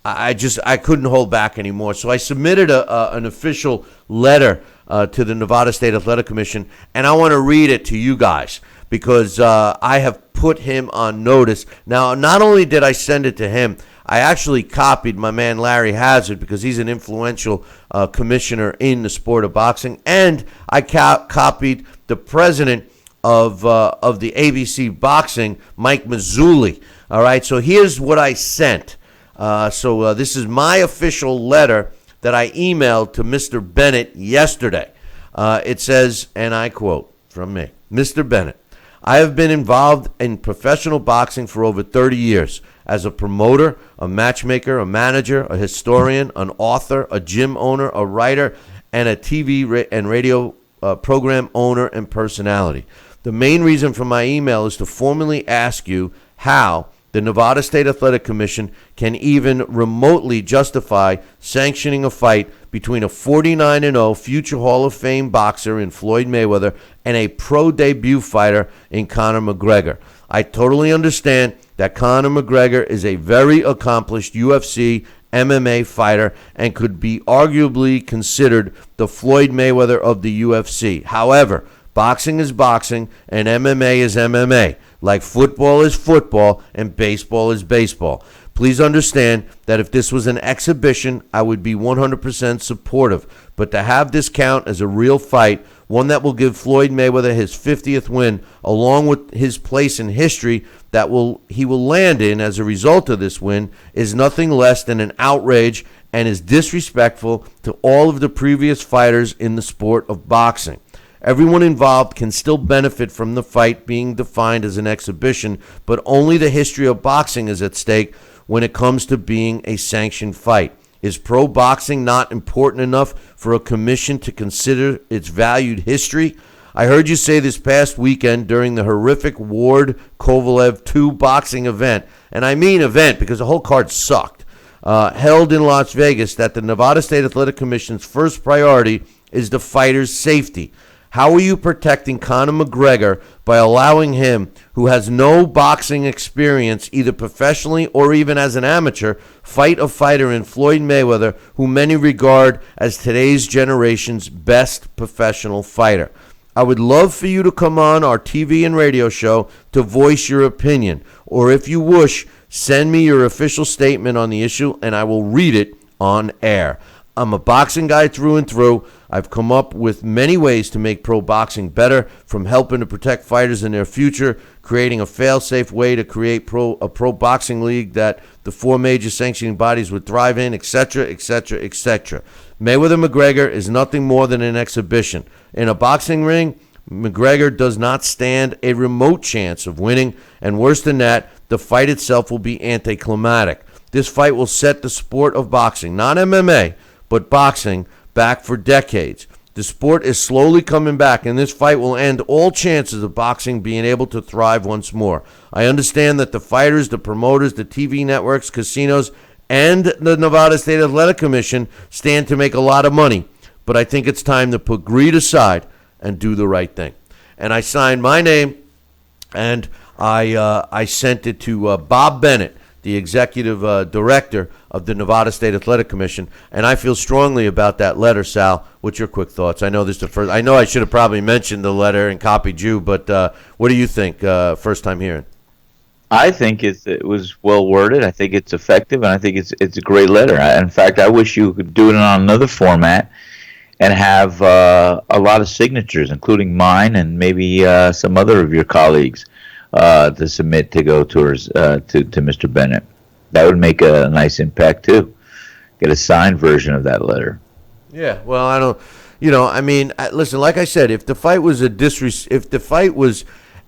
I couldn't hold back anymore. So I submitted an official letter to the Nevada State Athletic Commission, and I want to read it to you guys because I have put him on notice. Now, not only did I send it to him, I actually copied my man Larry Hazard because he's an influential commissioner in the sport of boxing, and I copied the president of the ABC Boxing, Mike Mazzulli. All right, so here's what I sent. So this is my official letter that I emailed to Mr. Bennett yesterday. It says, and I quote from me, Mr. Bennett, I have been involved in professional boxing for over 30 years as a promoter, a matchmaker, a manager, a historian, an author, a gym owner, a writer, and a TV and radio program owner and personality. The main reason for my email is to formally ask you how the Nevada State Athletic Commission can even remotely justify sanctioning a fight between a 49-0 future Hall of Fame boxer in Floyd Mayweather and a pro debut fighter in Conor McGregor. I totally understand that Conor McGregor is a very accomplished UFC MMA fighter and could be arguably considered the Floyd Mayweather of the UFC. However, boxing is boxing and MMA is MMA. Like football is football and baseball is baseball. Please understand that if this was an exhibition, I would be 100% supportive. But to have this count as a real fight, one that will give Floyd Mayweather his 50th win, along with his place in history that he will land in as a result of this win, is nothing less than an outrage and is disrespectful to all of the previous fighters in the sport of boxing. Everyone involved can still benefit from the fight being defined as an exhibition, but only the history of boxing is at stake when it comes to being a sanctioned fight. Is pro boxing not important enough for a commission to consider its valued history? I heard you say this past weekend during the horrific Ward Kovalev II boxing event, and I mean event because the whole card sucked, held in Las Vegas, that the Nevada State Athletic Commission's first priority is the fighter's safety. How are you protecting Conor McGregor by allowing him, who has no boxing experience, either professionally or even as an amateur, fight a fighter in Floyd Mayweather, who many regard as today's generation's best professional fighter? I would love for you to come on our TV and radio show to voice your opinion, or if you wish, send me your official statement on the issue and I will read it on air. I'm a boxing guy through and through. I've come up with many ways to make pro boxing better, from helping to protect fighters in their future, creating a fail-safe way to create a pro boxing league that the four major sanctioning bodies would thrive in, etc., etc., etc. Mayweather-McGregor is nothing more than an exhibition. In a boxing ring, McGregor does not stand a remote chance of winning, and worse than that, the fight itself will be anticlimactic. This fight will set the sport of boxing, not MMA, but boxing, back for decades. The sport is slowly coming back, and this fight will end all chances of boxing being able to thrive once more. I understand that the fighters, the promoters, the TV networks, casinos, and the Nevada State Athletic Commission stand to make a lot of money, but I think it's time to put greed aside and do the right thing. And I signed my name, and I sent it to Bob Bennett, the executive director of the Nevada State Athletic Commission, and I feel strongly about that letter. Sal, what's your quick thoughts? I know this is the first. I know I should have probably mentioned the letter and copied you, but what do you think? First time hearing. I think it was well worded. I think it's effective, and I think it's a great letter. In fact, I wish you could do it on another format and have a lot of signatures, including mine and maybe some other of your colleagues, to submit to go towards to Mr. Bennett. That would make a nice impact too. Get a signed version of that letter. Yeah, well, I don't. I mean, listen. Like I said, if the fight was if the fight was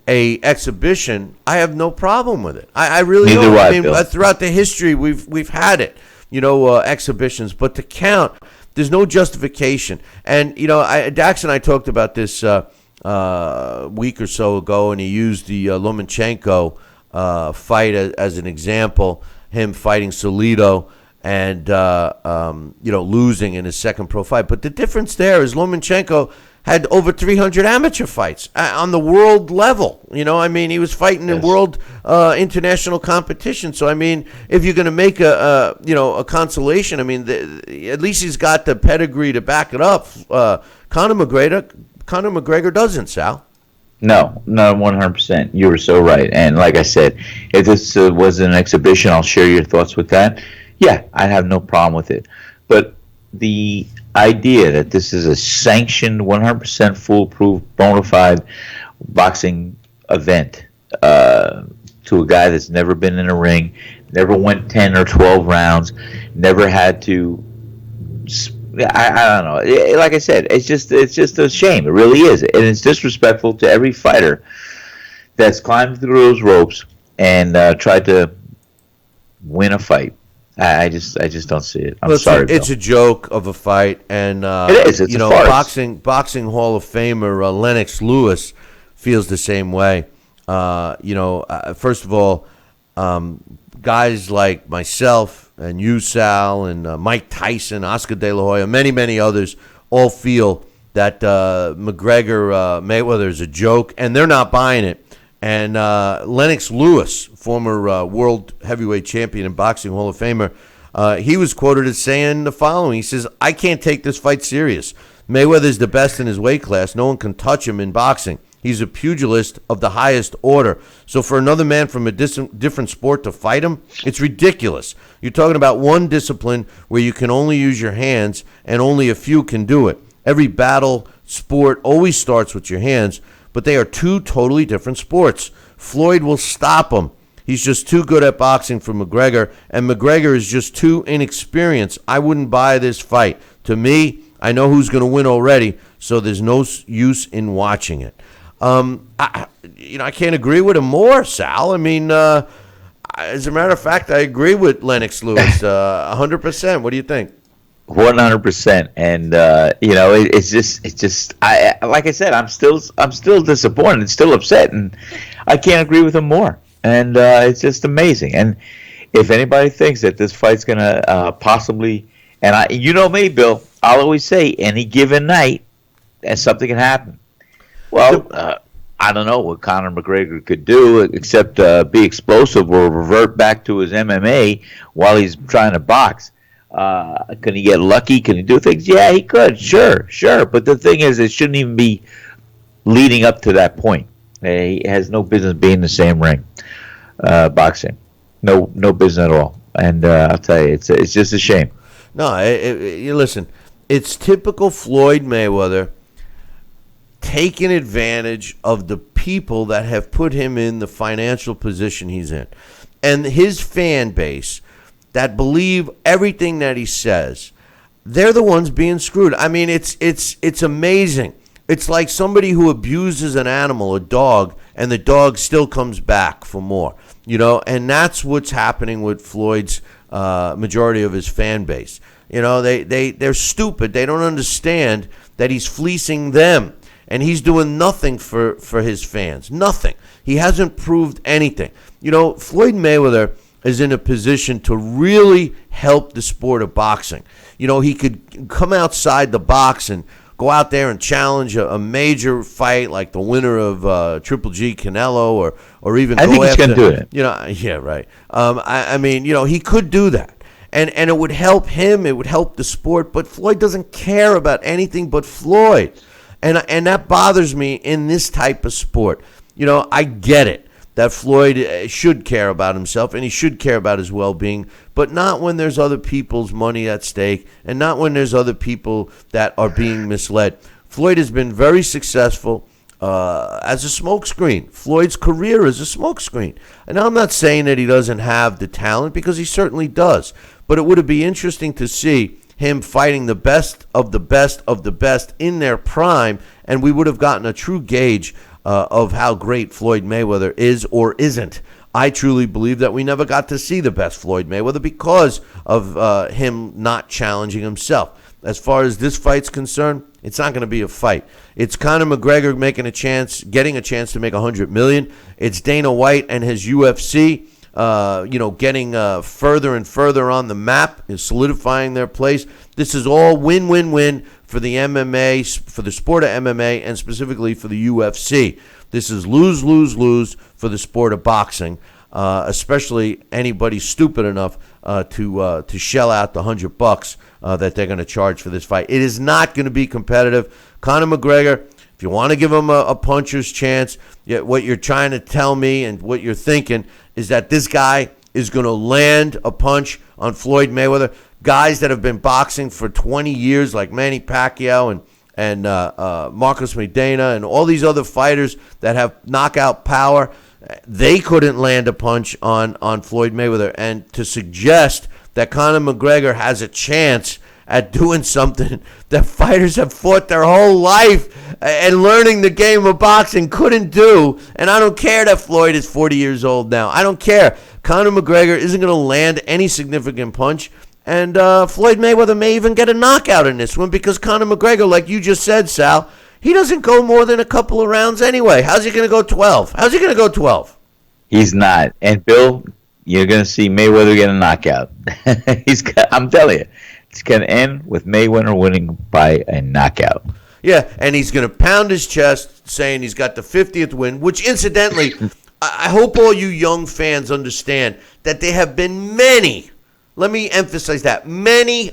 a exhibition, I have no problem with it. I really don't. I mean, throughout the history, we've had it. Exhibitions, but to count, there's no justification. And Dax and I talked about this week or so ago, and he used the Lomachenko fight as an example. Him fighting Salido and losing in his second pro fight. But the difference there is Lomachenko had over 300 amateur fights on the world level. You know, I mean, he was fighting in world international competition. So, I mean, if you're going to make a consolation, I mean, at least he's got the pedigree to back it up. Conor McGregor doesn't, Sal. No, 100%. You were so right. And like I said, if this was an exhibition, I'll share your thoughts with that. Yeah, I have no problem with it. But the idea that this is a sanctioned, 100% foolproof, bona fide boxing event to a guy that's never been in a ring, never went 10 or 12 rounds, never had to. I don't know. Like I said, it's just a shame. It really is, and it's disrespectful to every fighter that's climbed through those ropes and tried to win a fight. I just don't see it. I'm sorry. It's a joke of a fight, and it is. It's a farce. Boxing Hall of Famer Lennox Lewis feels the same way. First of all, guys like myself and you, Sal, and Mike Tyson, Oscar De La Hoya, many others all feel that McGregor-Mayweather is a joke, and they're not buying it. And Lennox Lewis, former world heavyweight champion and boxing Hall of Famer, he was quoted as saying the following. He says, "I can't take this fight serious. Mayweather's the best in his weight class. No one can touch him in boxing. He's a pugilist of the highest order. So for another man from a different sport to fight him, it's ridiculous. You're talking about one discipline where you can only use your hands and only a few can do it. Every battle sport always starts with your hands, but they are two totally different sports. Floyd will stop him. He's just too good at boxing for McGregor, and McGregor is just too inexperienced. I wouldn't buy this fight. To me, I know who's going to win already, so there's no use in watching it." I can't agree with him more, Sal. I mean, as a matter of fact, I agree with Lennox Lewis 100%. What do you think? 100%. And it's just. Like I said, I'm still disappointed and still upset, and I can't agree with him more. And it's just amazing. And if anybody thinks that this fight's gonna possibly, and you know me, Bill, I'll always say any given night, and something can happen. Well, I don't know what Conor McGregor could do except be explosive or revert back to his MMA while he's trying to box. Can he get lucky? Can he do things? Yeah, he could. Sure. But the thing is, it shouldn't even be leading up to that point. He has no business being in the same ring, boxing. No business at all. And I'll tell you, it's just a shame. No, listen, it's typical Floyd Mayweather taking advantage of the people that have put him in the financial position he's in. And his fan base that believe everything that he says, they're the ones being screwed. I mean, it's amazing. It's like somebody who abuses an animal, a dog, and the dog still comes back for more. And that's what's happening with Floyd's majority of his fan base. They're stupid. They don't understand that he's fleecing them. And he's doing nothing for his fans. Nothing. He hasn't proved anything. Floyd Mayweather is in a position to really help the sport of boxing. He could come outside the box and go out there and challenge a major fight like the winner of Triple G Canelo or even I go think after. He's going to do it. Yeah, right. I mean, he could do that. And it would help him. It would help the sport. But Floyd doesn't care about anything but Floyd. And that bothers me in this type of sport. I get it that Floyd should care about himself and he should care about his well-being, but not when there's other people's money at stake and not when there's other people that are being misled. Floyd has been very successful as a smokescreen. Floyd's career is a smokescreen. And I'm not saying that he doesn't have the talent, because he certainly does, but it would be interesting to see him fighting the best of the best of the best in their prime, and we would have gotten a true gauge of how great Floyd Mayweather is or isn't. I truly believe that we never got to see the best Floyd Mayweather because of him not challenging himself. As far as this fight's concerned, it's not going to be a fight. It's Conor McGregor getting a chance to make $100 million. It's Dana White and his UFC getting further and further on the map, is solidifying their place. This is all win-win-win for the MMA, for the sport of MMA, and specifically for the UFC. This is lose-lose-lose for the sport of boxing, especially anybody stupid enough to shell out the $100 that they're going to charge for this fight. It is not going to be competitive. Conor McGregor, if you want to give him a puncher's chance, what you're trying to tell me and what you're thinking is that this guy is going to land a punch on Floyd Mayweather. Guys that have been boxing for 20 years like Manny Pacquiao and Marcos Medina and all these other fighters that have knockout power, they couldn't land a punch on Floyd Mayweather. And to suggest that Conor McGregor has a chance at doing something that fighters have fought their whole life and learning the game of boxing couldn't do, and I don't care that Floyd is 40 years old now. I don't care. Conor McGregor isn't going to land any significant punch, and Floyd Mayweather may even get a knockout in this one because Conor McGregor, like you just said, Sal, he doesn't go more than a couple of rounds anyway. How's he going to go 12? How's he going to go 12? He's not. And, Bill, you're going to see Mayweather get a knockout. I'm telling you. It's going to end with Mayweather winning by a knockout. Yeah, and he's going to pound his chest saying he's got the 50th win, which, incidentally, I hope all you young fans understand that there have been many, let me emphasize that, many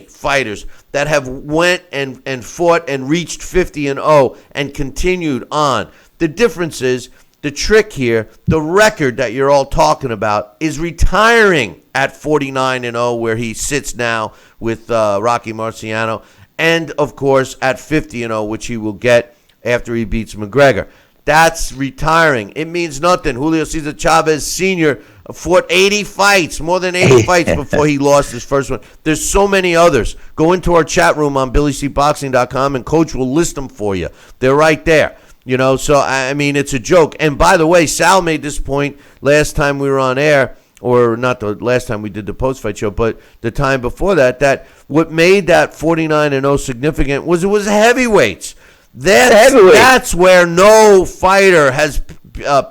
fighters that have went and fought and reached 50-0 and continued on. The difference is, the trick here, the record that you're all talking about, is retiring at 49-0, where he sits now with Rocky Marciano, and, of course, at 50-0, which he will get after he beats McGregor. That's retiring. It means nothing. Julio Cesar Chavez Sr. fought 80 fights, more than 80 fights before he lost his first one. There's so many others. Go into our chat room on BillyCBoxing.com, and Coach will list them for you. They're right there. So, I mean, it's a joke. And, by the way, Sal made this point last time we were on air, or not the last time we did the post-fight show, but the time before that, that what made that 49-0 significant was it was heavyweights. That's where no fighter has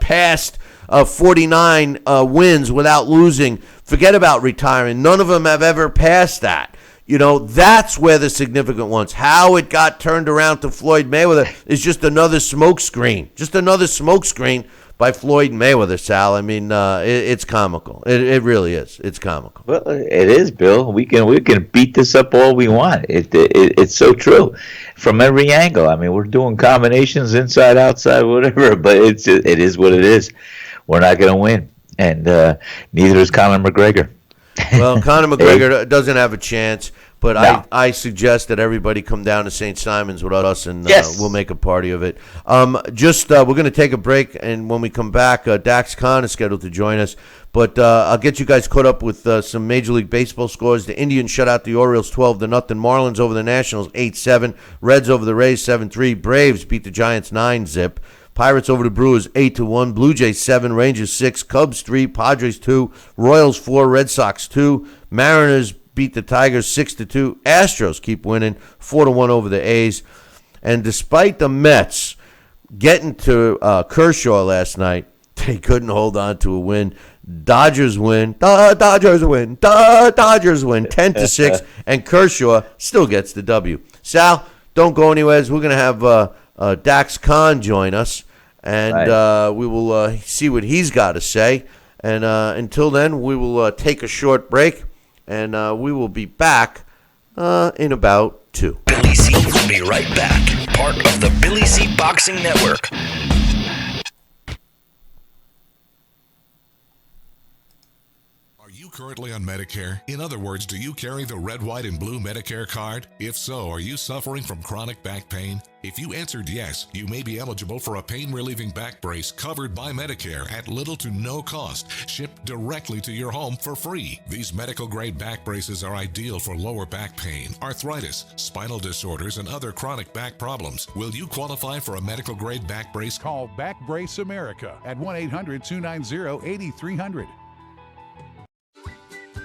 passed 49 wins without losing. Forget about retiring. None of them have ever passed that. That's where the significant ones. How it got turned around to Floyd Mayweather is just another smokescreen. Just another smokescreen by Floyd Mayweather, Sal. I mean, it's comical. It really is. It's comical. Well, it is, Bill. We can beat this up all we want. It's so true from every angle. I mean, we're doing combinations inside, outside, whatever. But it is what it is. We're not going to win, and neither is Conor McGregor. Well, Conor McGregor doesn't have a chance, but no. I suggest that everybody come down to St. Simon's with us, and we'll make a party of it. We're going to take a break, and when we come back, Dax Khan is scheduled to join us. But I'll get you guys caught up with some Major League Baseball scores. The Indians shut out the Orioles 12-0. Marlins over the Nationals 8-7. Reds over the Rays 7-3. Braves beat the Giants 9-0. Pirates over the Brewers 8-1. Blue Jays 7, Rangers 6, Cubs 3, Padres 2, Royals 4, Red Sox 2. Mariners beat the Tigers 6-2. Astros keep winning 4-1 over the A's. And despite the Mets getting to Kershaw last night, they couldn't hold on to a win. Dodgers win. Dodgers win. Dodgers win 10-6, and Kershaw still gets the W. Sal, don't go anywhere. We're going to have Dax Khan join us, and we will see what he's got to say. And until then, we will take a short break, and we will be back in about 2. Billy C will be right back. Part of the Billy C Boxing Network. Currently on Medicare? In other words, do you carry the red, white, and blue Medicare card? If so, are you suffering from chronic back pain? If you answered yes, you may be eligible for a pain-relieving back brace covered by Medicare at little to no cost, shipped directly to your home for free. These medical-grade back braces are ideal for lower back pain, arthritis, spinal disorders, and other chronic back problems. Will you qualify for a medical-grade back brace? Call Back Brace America at 1-800-290-8300.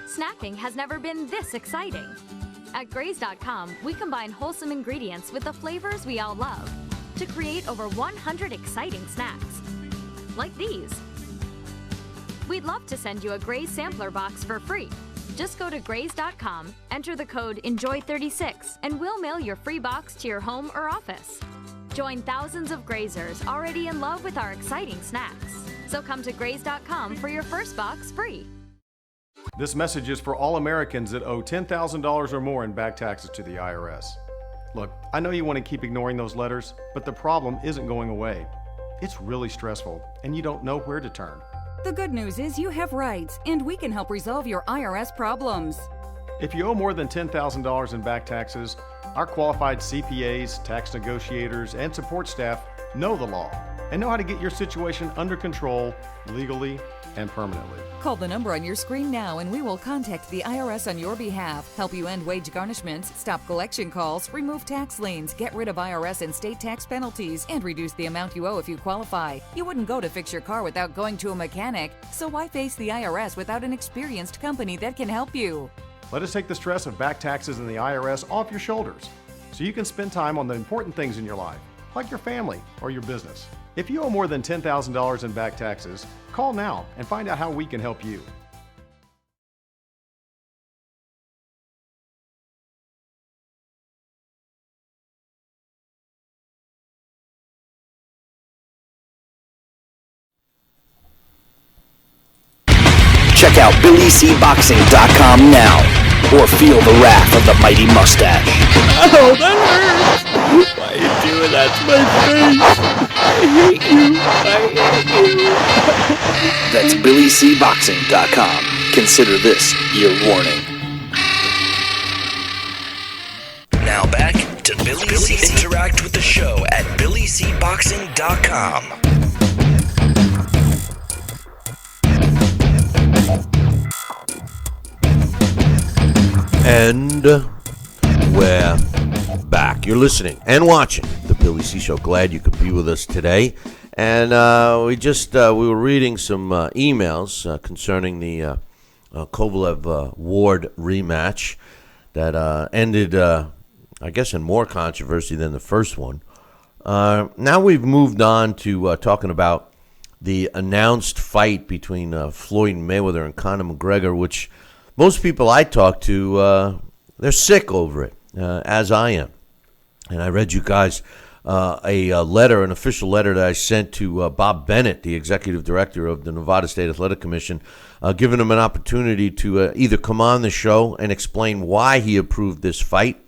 Snacking has never been this exciting. At Graze.com, we combine wholesome ingredients with the flavors we all love to create over 100 exciting snacks. Like these. We'd love to send you a Graze sampler box for free. Just go to graze.com, enter the code ENJOY36, and we'll mail your free box to your home or office. Join thousands of grazers already in love with our exciting snacks. So come to graze.com for your first box free. This message is for all Americans that owe $10,000 or more in back taxes to the IRS. Look, I know you want to keep ignoring those letters, but the problem isn't going away. It's really stressful, and you don't know where to turn. The good news is you have rights, and we can help resolve your IRS problems. If you owe more than $10,000 in back taxes, our qualified CPAs, tax negotiators, and support staff know the law and know how to get your situation under control legally and permanently. Call the number on your screen now and we will contact the IRS on your behalf, help you end wage garnishments, stop collection calls, remove tax liens, get rid of IRS and state tax penalties, and reduce the amount you owe if you qualify. You wouldn't go to fix your car without going to a mechanic, so why face the IRS without an experienced company that can help you? Let us take the stress of back taxes and the IRS off your shoulders so you can spend time on the important things in your life, like your family or your business. If you owe more than $10,000 in back taxes, call now and find out how we can help you. Check out BillyCBoxing.com now, or feel the wrath of the mighty mustache. Oh, that hurts! Why are you doing that to my face? I hate you! That's BillyCBoxing.com. Consider this your warning. Now back to Billy C. Interact with the show at BillyCBoxing.com. And we're back. You're listening and watching the Billy C. Show. Glad you could be with us today. And we were reading some emails concerning the Kovalev-Ward rematch that ended, I guess, in more controversy than the first one. Now we've moved on to talking about the announced fight between Floyd Mayweather and Conor McGregor, which most people I talk to, they're sick over it, as I am. And I read you guys an official letter that I sent to Bob Bennett, the executive director of the Nevada State Athletic Commission, giving him an opportunity to either come on the show and explain why he approved this fight,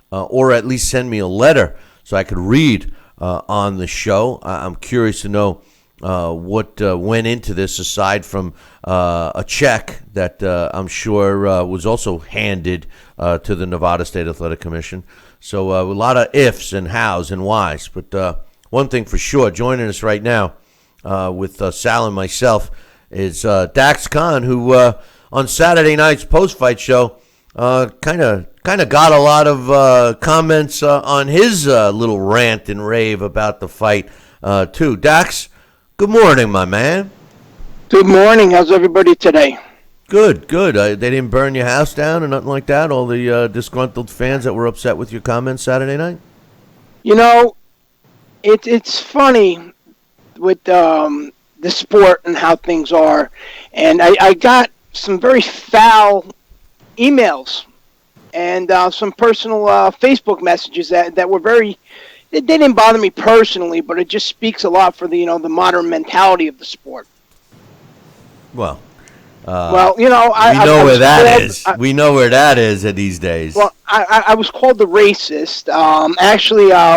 or at least send me a letter so I could read on the show. I'm curious to know what went into this, aside from a check that I'm sure was also handed to the Nevada State Athletic Commission. So a lot of ifs and hows and whys. But one thing for sure, joining us right now with Sal and myself is Dax Khan, who on Saturday night's post-fight show kind of got a lot of comments on his little rant and rave about the fight too. Dax, good morning, my man. Good morning. How's everybody today? Good. They didn't burn your house down or nothing like that? All the disgruntled fans that were upset with your comments Saturday night? You know, it's funny with the sport and how things are. And I got some very foul emails and some personal Facebook messages that were very... They didn't bother me personally, but it just speaks a lot for the modern mentality of the sport. Well, we know where that is. We know where that is these days. Well, I was called the racist.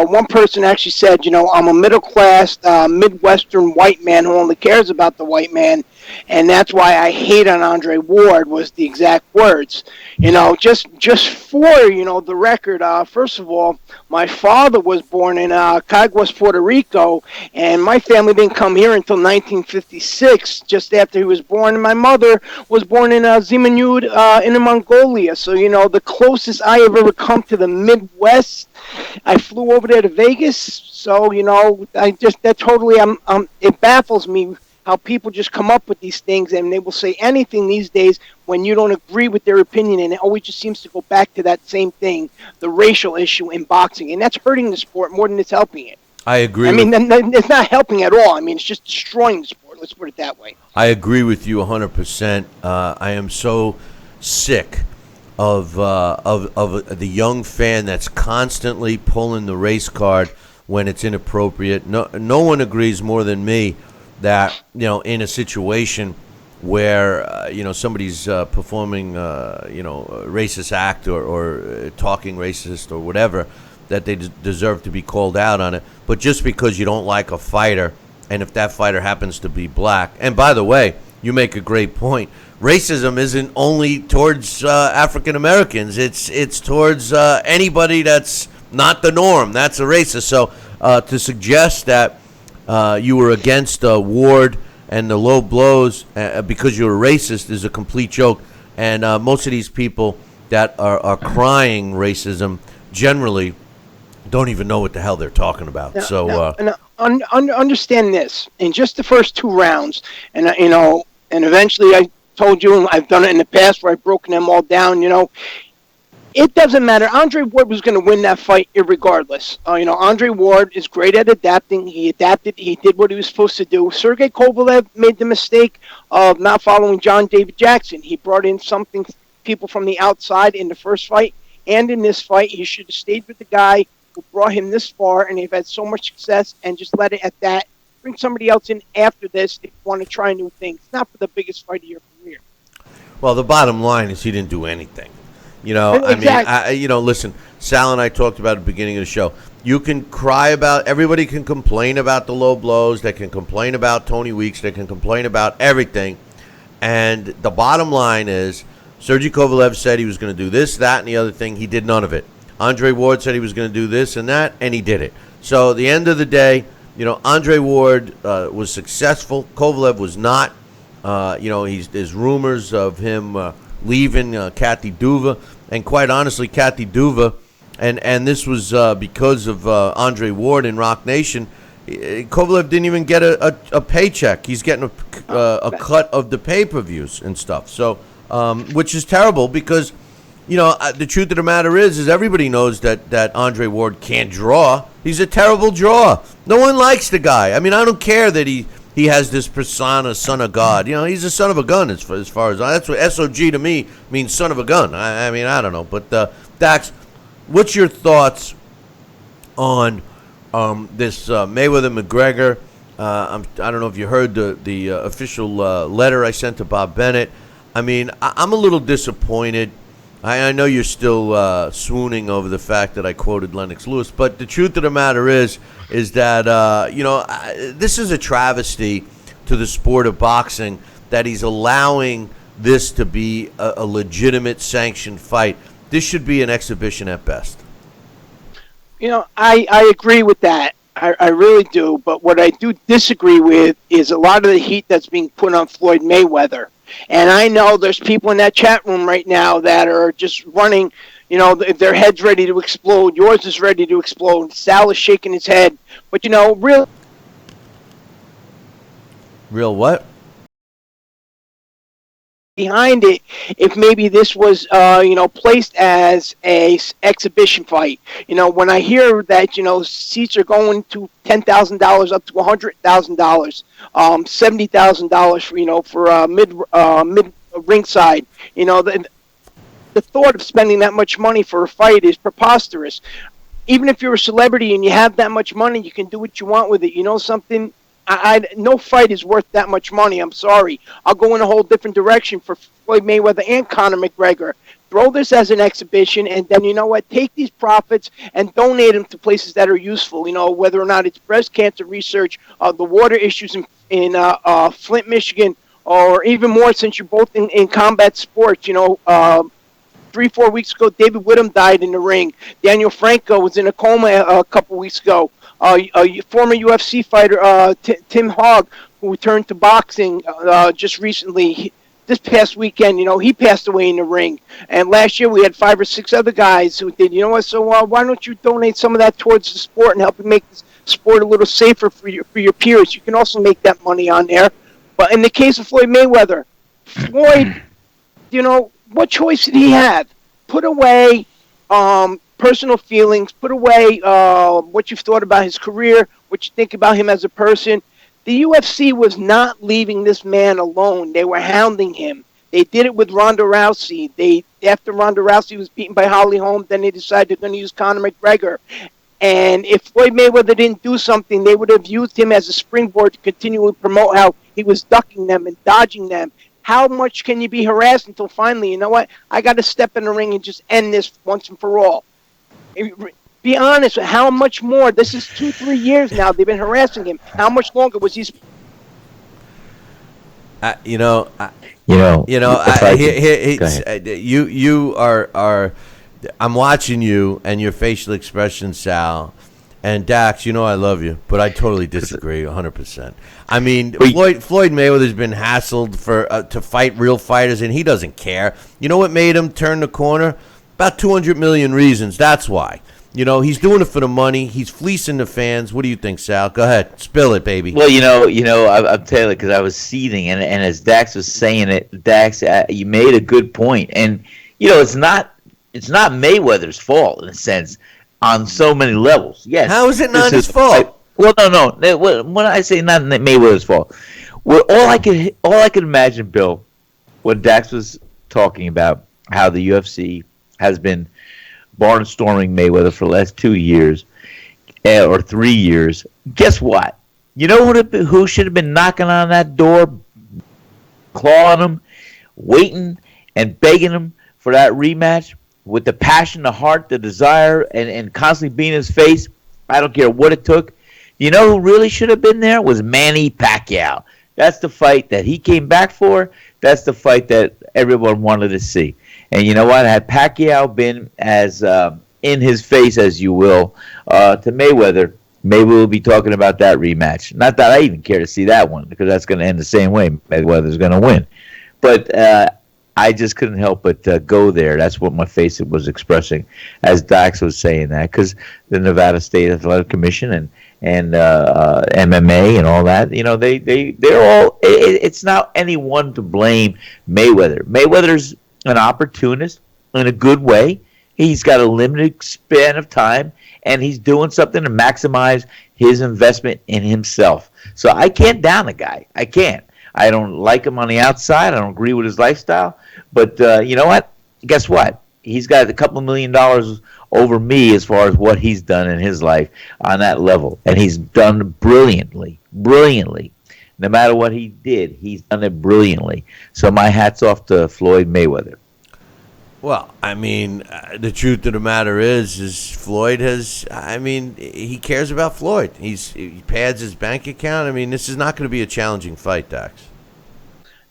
One person actually said, I'm a middle-class, Midwestern white man who only cares about the white man, and that's why I hate on Andre Ward, was the exact words. Just for, the record, first of all, my father was born in Caguas, Puerto Rico, and my family didn't come here until 1956, just after he was born, and my mother was born in Zimanyud in Mongolia. So, the closest I have ever come to the Midwest, I flew over there to Vegas. So, it baffles me how people just come up with these things, and they will say anything these days when you don't agree with their opinion, and it always just seems to go back to that same thing, the racial issue in boxing, and that's hurting the sport more than it's helping it. I agree. I mean, it's not helping at all. I mean, it's just destroying the sport. Let's put it that way. I agree with you 100%. I am so sick of the young fan that's constantly pulling the race card when it's inappropriate. No one agrees more than me that, in a situation where somebody's performing a racist act or talking racist or whatever, that they deserve to be called out on it. But just because you don't like a fighter, and if that fighter happens to be black, and by the way, you make a great point. Racism isn't only towards African Americans. It's towards anybody that's not the norm. That's a racist. So to suggest that you were against Ward and the low blows because you're a racist is a complete joke. And most of these people that are crying racism generally don't even know what the hell they're talking about. Understand this. In just the first 2 rounds, and and eventually I told you, and I've done it in the past where I've broken them all down, it doesn't matter. Andre Ward was going to win that fight irregardless. Andre Ward is great at adapting. He adapted. He did what he was supposed to do. Sergey Kovalev made the mistake of not following John David Jackson. He brought in people from the outside in the first fight, and in this fight, he should have stayed with the guy who brought him this far, and they've had so much success, and just let it at that. Bring somebody else in after this if you want to try new things. Not for the biggest fight of your career. Well, the bottom line is he didn't do anything. Exactly. Listen, Sal and I talked about at the beginning of the show. You can cry about, everybody can complain about the low blows. They can complain about Tony Weeks. They can complain about everything. And the bottom line is Sergey Kovalev said he was going to do this, that, and the other thing. He did none of it. Andre Ward said he was going to do this and that, and he did it. So at the end of the day, Andre Ward was successful. Kovalev was not. There's rumors of him leaving Kathy Duva, and quite honestly, Kathy Duva, and this was because of Andre Ward in Rock Nation. Kovalev didn't even get a paycheck. He's getting a cut of the pay-per-views and stuff. So, which is terrible because, the truth of the matter is everybody knows that Andre Ward can't draw. He's a terrible drawer. No one likes the guy. I mean, I don't care that he has this persona, son of God. He's a son of a gun as far as that's what SOG to me means, son of a gun. I mean, I don't know. But Dax, what's your thoughts on this Mayweather-McGregor? I don't know if you heard the official letter I sent to Bob Bennett. I mean, I'm a little disappointed. I know you're still swooning over the fact that I quoted Lennox Lewis, but the truth of the matter is that, this is a travesty to the sport of boxing that he's allowing this to be a legitimate sanctioned fight. This should be an exhibition at best. I agree with that. I really do. But what I do disagree with is a lot of the heat that's being put on Floyd Mayweather. And I know there's people in that chat room right now that are just running, their head's ready to explode. Yours is ready to explode. Sal is shaking his head. But, real what? Behind it, if maybe this was, placed as a exhibition fight. When I hear that, seats are going to $10,000 up to $100,000, $70,000 for mid ringside. The thought of spending that much money for a fight is preposterous. Even if you're a celebrity and you have that much money, you can do what you want with it. You know something? No fight is worth that much money. I'm sorry. I'll go in a whole different direction for Floyd Mayweather and Conor McGregor. Throw this as an exhibition, and then, take these profits and donate them to places that are useful, whether or not it's breast cancer research, the water issues in Flint, Michigan, or even more since you're both in combat sports. 3-4 weeks ago, David Whittam died in the ring. Daniel Franco was in a coma a couple weeks ago. A former UFC fighter, Tim Hogg, who returned to boxing just recently, this past weekend, he passed away in the ring. And last year we had 5 or 6 other guys who did. You know what? So why don't you donate some of that towards the sport and help make the sport a little safer for your peers? You can also make that money on there. But in the case of Floyd Mayweather, what choice did he have? Put away personal feelings, put away what you've thought about his career, what you think about him as a person. The UFC was not leaving this man alone. They were hounding him. They did it with Ronda Rousey. After Ronda Rousey was beaten by Holly Holm, then they decided they're going to use Conor McGregor. And if Floyd Mayweather didn't do something, they would have used him as a springboard to continually promote how he was ducking them and dodging them. How much can you be harassed until finally, you know what, I got to step in the ring and just end this once and for all? Be honest, how much more? This is 2-3 years now. They've been harassing him. How much longer was he? You are. I'm watching you and your facial expression, Sal. And Dax, you know I love you, but I totally disagree 100%. I mean, Floyd Mayweather's been hassled to fight real fighters, and he doesn't care. You know what made him turn the corner? About 200 million reasons. That's why. You know, he's doing it for the money. He's fleecing the fans. What do you think, Sal? Go ahead. Spill it, baby. Well, I'm telling you, because I was seething, and as Dax was saying it, Dax, you made a good point. And, it's not Mayweather's fault, in a sense, on so many levels. Yes. How is it not his fault? Well, no. When I say not Mayweather's fault, all I could imagine, Bill, what Dax was talking about, how the UFC has been barnstorming Mayweather for the last 2 years or 3 years. Guess what? You know who should have been knocking on that door, clawing him, waiting and begging him for that rematch with the passion, the heart, the desire, and constantly being in his face? I don't care what it took. You know who really should have been there? Was Manny Pacquiao. That's the fight that he came back for. That's the fight that everyone wanted to see. And you know what? Had Pacquiao been as in his face, as you will, to Mayweather, maybe we'll be talking about that rematch. Not that I even care to see that one, because that's going to end the same way. Mayweather's going to win. But I just couldn't help but go there. That's what my face was expressing as Dax was saying that, because the Nevada State Athletic Commission and MMA and all that, they're all. It's not anyone to blame Mayweather. Mayweather's an opportunist in a good way. He's got a limited span of time, and he's doing something to maximize his investment in himself. So I can't down the guy. I can't. I don't like him on the outside. I don't agree with his lifestyle. But you know what? Guess what? He's got a couple $1 million over me as far as what he's done in his life on that level. And he's done brilliantly. No matter what he did, he's done it brilliantly. So my hat's off to Floyd Mayweather. Well, I mean, the truth of the matter is Floyd he cares about Floyd. He pads his bank account. I mean, this is not going to be a challenging fight, Dax.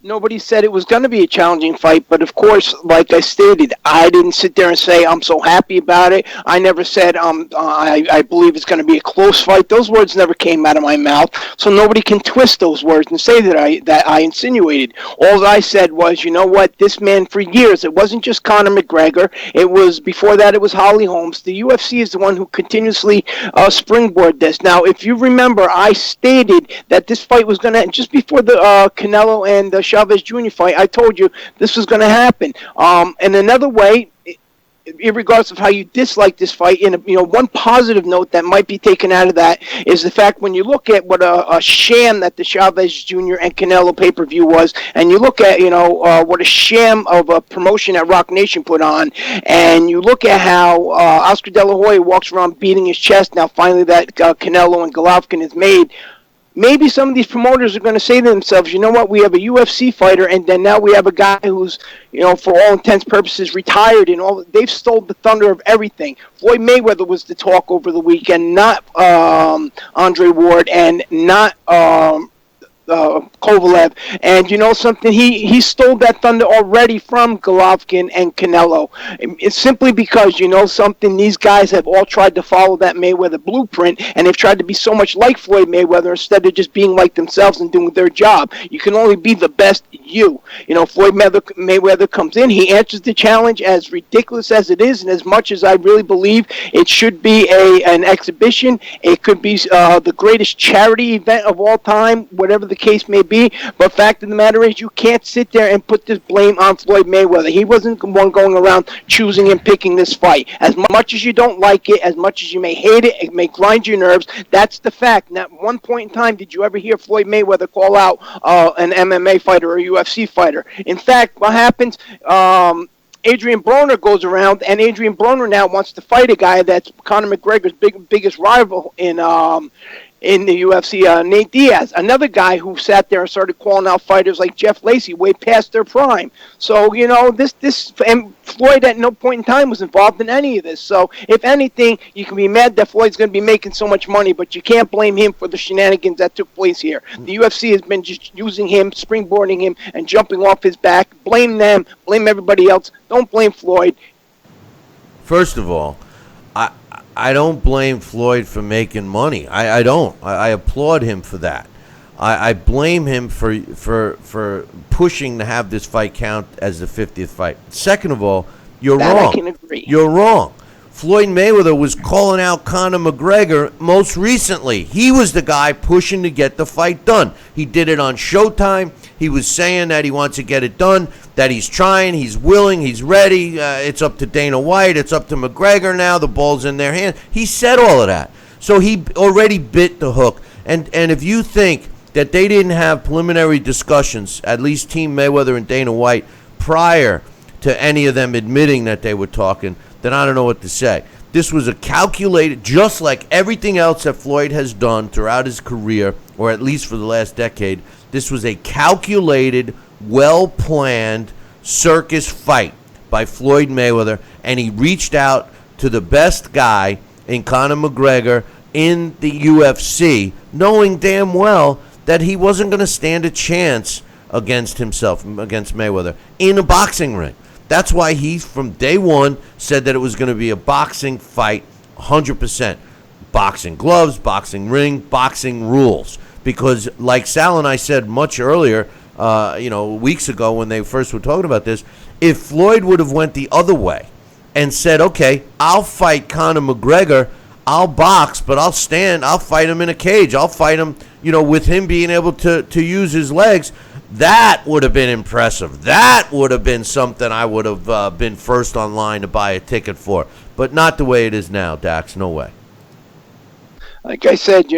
Nobody said it was going to be a challenging fight, but of course, like I stated, I didn't sit there and say I'm so happy about it. I never said I believe it's going to be a close fight. Those words never came out of my mouth, so nobody can twist those words and say that I insinuated. All I said was, you know what, this man for years, it wasn't just Conor McGregor. It was before that. It was Holly Holmes. The UFC is the one who continuously springboard this. Now, if you remember, I stated that this fight was going to just before the Canelo and the Chavez Jr. fight. I told you this was going to happen. And another way, regardless of how you dislike this fight, one positive note that might be taken out of that is the fact when you look at what a sham that the Chavez Jr. and Canelo pay-per-view was, and you look at what a sham of a promotion that Rock Nation put on, and you look at how Oscar De La Hoya walks around beating his chest now finally that Canelo and Golovkin is made. Maybe some of these promoters are going to say to themselves, you know what, we have a UFC fighter, and then now we have a guy who's, for all intents and purposes, retired, and all. They've stole the thunder of everything. Floyd Mayweather was the talk over the weekend, not Andre Ward, and not Kovalev, and you know something, he stole that thunder already from Golovkin and Canelo. It's simply because, you know something, these guys have all tried to follow that Mayweather blueprint, and they've tried to be so much like Floyd Mayweather instead of just being like themselves and doing their job. You can only be the best you. Floyd Mayweather comes in, he answers the challenge, as ridiculous as it is, and as much as I really believe it should be an exhibition, it could be the greatest charity event of all time, whatever the case may be. But fact of the matter is, you can't sit there and put this blame on Floyd Mayweather. He wasn't the one going around choosing and picking this fight. As much as you don't like it, as much as you may hate it, it may grind your nerves, that's the fact. And at one point in time, did you ever hear Floyd Mayweather call out an MMA fighter or a UFC fighter? In fact, what happens, Adrian Broner goes around, and Adrian Broner now wants to fight a guy that's Conor McGregor's biggest rival in the UFC, Nate Diaz, another guy who sat there and started calling out fighters like Jeff Lacey way past their prime. So, and Floyd at no point in time was involved in any of this. So, if anything, you can be mad that Floyd's going to be making so much money, but you can't blame him for the shenanigans that took place here. The UFC has been just using him, springboarding him, and jumping off his back. Blame them, blame everybody else. Don't blame Floyd. First of all, I don't blame Floyd for making money. I don't. I applaud him for that. I blame him for pushing to have this fight count as the 50th fight. Second of all, you're wrong. I can agree. You're wrong. Floyd Mayweather was calling out Conor McGregor most recently. He was the guy pushing to get the fight done. He did it on Showtime. He was saying that he wants to get it done, that he's trying, he's willing, he's ready. It's up to Dana White. It's up to McGregor now. The ball's in their hands. He said all of that. So he already bit the hook. And if you think that they didn't have preliminary discussions, at least Team Mayweather and Dana White, prior to any of them admitting that they were talking, then I don't know what to say. This was a calculated, just like everything else that Floyd has done throughout his career, or at least for the last decade, this was a calculated, well-planned circus fight by Floyd Mayweather, and he reached out to the best guy in Conor McGregor in the UFC, knowing damn well that he wasn't going to stand a chance against himself, against Mayweather, in a boxing ring. That's why he, from day one, said that it was going to be a boxing fight, 100%. Boxing gloves, boxing ring, boxing rules. Because, like Sal and I said much earlier, weeks ago when they first were talking about this, if Floyd would have went the other way and said, okay, I'll fight Conor McGregor, I'll box, but I'll fight him in a cage. I'll fight him, with him being able to use his legs. That would have been impressive. That would have been something I would have been first online to buy a ticket for. But not the way it is now, Dax. No way. Like I said,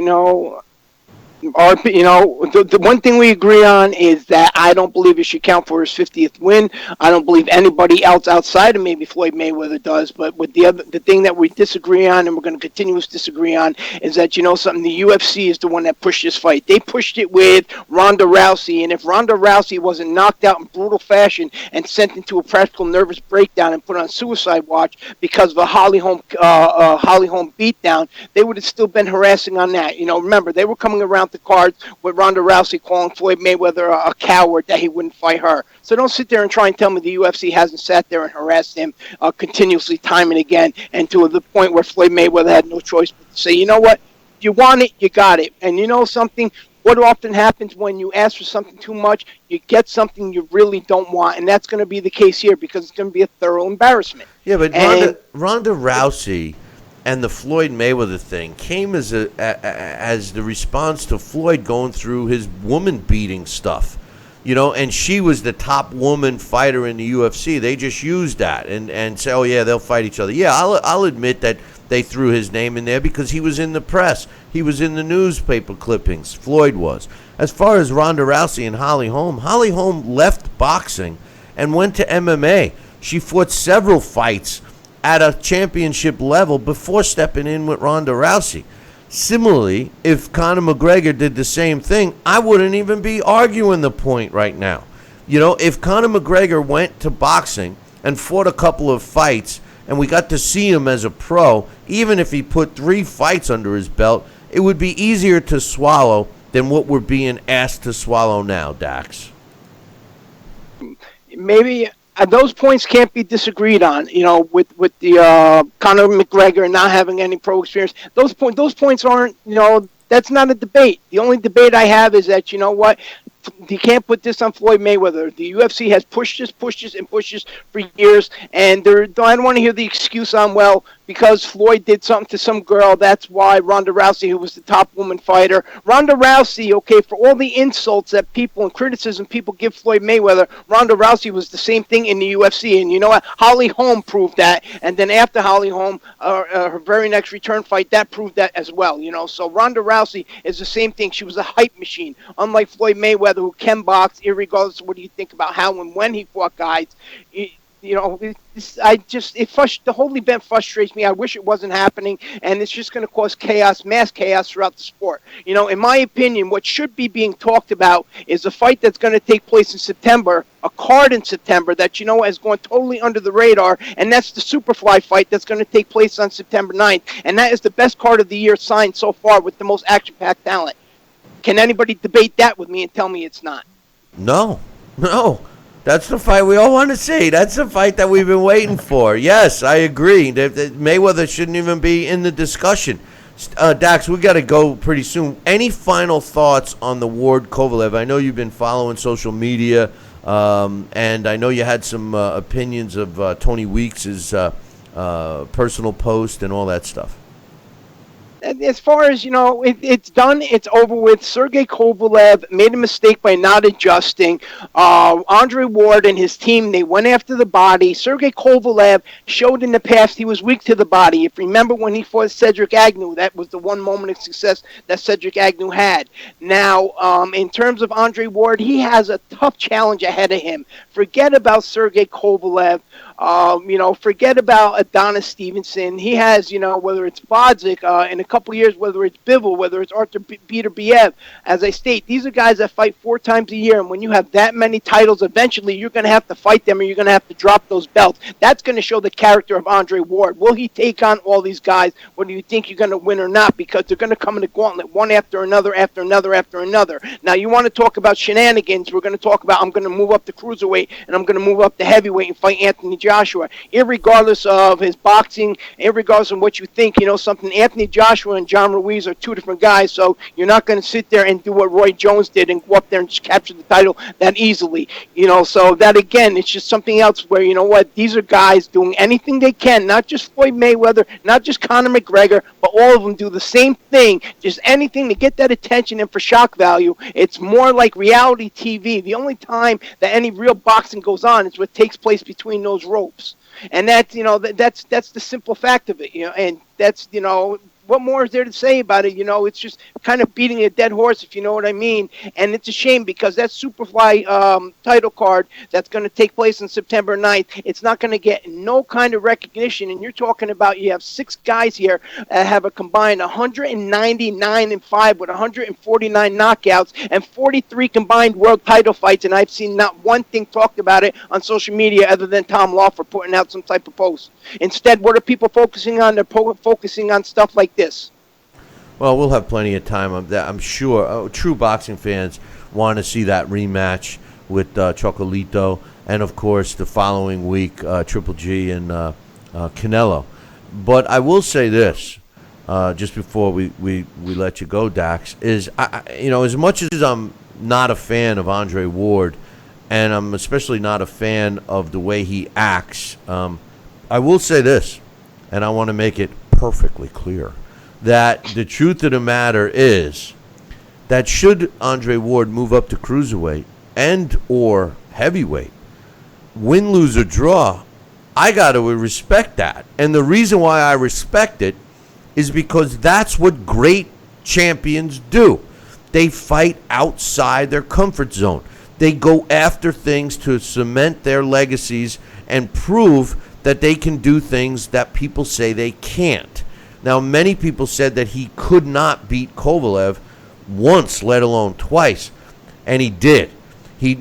the one thing we agree on is that I don't believe it should count for his 50th win. I don't believe anybody else outside of maybe Floyd Mayweather does. But with the thing that we disagree on, and we're going to continue to disagree on, is that something. The UFC is the one that pushed this fight. They pushed it with Ronda Rousey, and if Ronda Rousey wasn't knocked out in brutal fashion and sent into a practical nervous breakdown and put on suicide watch because of a Holly Holm beatdown, they would have still been harassing on that. Remember, they were coming around the cards with Ronda Rousey calling Floyd Mayweather a coward that he wouldn't fight her. So don't sit there and try and tell me the UFC hasn't sat there and harassed him continuously time and again, and to the point where Floyd Mayweather had no choice but to say, you know what, you want it, you got it. And you know something? What often happens when you ask for something too much, you get something you really don't want, and that's going to be the case here because it's going to be a thorough embarrassment. Yeah, but Ronda Rousey and the Floyd Mayweather thing came as the response to Floyd going through his woman beating stuff, and she was the top woman fighter in the UFC. They just used that and say, oh yeah, they'll fight each other. Yeah, I'll admit that they threw his name in there because he was in the press. He was in the newspaper clippings. Floyd was. As far as Ronda Rousey and Holly Holm left boxing and went to MMA. She fought several fights at a championship level before stepping in with Ronda Rousey. Similarly, if Conor McGregor did the same thing, I wouldn't even be arguing the point right now. If Conor McGregor went to boxing and fought a couple of fights and we got to see him as a pro, even if he put 3 fights under his belt, it would be easier to swallow than what we're being asked to swallow now, Dax. Maybe those points can't be disagreed on, with the Conor McGregor not having any pro experience. Those points aren't, that's not a debate. The only debate I have is that, you can't put this on Floyd Mayweather. The UFC has pushed this for years, and I don't want to hear the excuse on, well, because Floyd did something to some girl, that's why Ronda Rousey, who was the top woman fighter, Ronda Rousey, okay, for all the insults that people and criticism people give Floyd Mayweather, Ronda Rousey was the same thing in the UFC. And you know what? Holly Holm proved that. And then after Holly Holm, her very next return fight, that proved that as well. So Ronda Rousey is the same thing. She was a hype machine, unlike Floyd Mayweather, who can box, irregardless of what you think about how and when he fought guys. The whole event frustrates me. I wish it wasn't happening, and it's just going to cause chaos, mass chaos throughout the sport. In my opinion, what should be being talked about is a fight that's going to take place in September, a card in September that has gone totally under the radar, and that's the Superfly fight that's going to take place on September 9th, and that is the best card of the year signed so far with the most action-packed talent. Can anybody debate that with me and tell me it's not? No. That's the fight we all want to see. That's the fight that we've been waiting for. Yes, I agree. Mayweather shouldn't even be in the discussion. Dax, we got to go pretty soon. Any final thoughts on the Ward Kovalev? I know you've been following social media, and I know you had some opinions of Tony Weeks' personal post and all that stuff. As far as, it's done, it's over with. Sergey Kovalev made a mistake by not adjusting. Andre Ward and his team, they went after the body. Sergey Kovalev showed in the past he was weak to the body. If you remember when he fought Cedric Agnew, that was the one moment of success that Cedric Agnew had. Now, in terms of Andre Ward, he has a tough challenge ahead of him. Forget about Sergey Kovalev. Forget about Adonis Stevenson. He has, whether it's Bodzik in a couple of years, whether it's Bivol, whether it's Arthur Beterbiev. As I state, these are guys that fight 4 times a year, and when you have that many titles, eventually you're going to have to fight them, or you're going to have to drop those belts. That's going to show the character of Andre Ward. Will he take on all these guys, whether you think you're going to win or not? Because they're going to come in the gauntlet, one after another, after another, after another. Now, you want to talk about shenanigans, we're going to talk about I'm going to move up to cruiserweight, and I'm going to move up to heavyweight and fight Anthony Joshua. Irregardless of his boxing, irregardless of what you think, something, Anthony Joshua and John Ruiz are 2 different guys, so you're not going to sit there and do what Roy Jones did and go up there and just capture the title that easily. So that, again, it's just something else where, these are guys doing anything they can, not just Floyd Mayweather, not just Conor McGregor, but all of them do the same thing, just anything to get that attention and for shock value. It's more like reality TV. The only time that any real boxing goes on is what takes place between those ropes. And that's the simple fact of it, and that's, what more is there to say about it? It's just kind of beating a dead horse, if you know what I mean. And it's a shame because that Superfly title card that's going to take place on September 9th, it's not going to get no kind of recognition. And you're talking about, you have 6 guys here that have a combined 199-5 with 149 knockouts and 43 combined world title fights. And I've seen not one thing talked about it on social media other than Tom Lawfer putting out some type of post. Instead, what are people focusing on? They're focusing on stuff like this. Well, we'll have plenty of time. I'm sure true boxing fans want to see that rematch with Chocolito, and of course the following week Triple G and Canelo. But I will say this, just before we let you go, Dax, is as much as I'm not a fan of Andre Ward, and I'm especially not a fan of the way he acts, I will say this, and I want to make it perfectly clear, that the truth of the matter is that should Andre Ward move up to cruiserweight and or heavyweight, win, lose, or draw, I got to respect that. And the reason why I respect it is because that's what great champions do. They fight outside their comfort zone. They go after things to cement their legacies and prove that they can do things that people say they can't. Now, many people said that he could not beat Kovalev once, let alone twice, and he did. He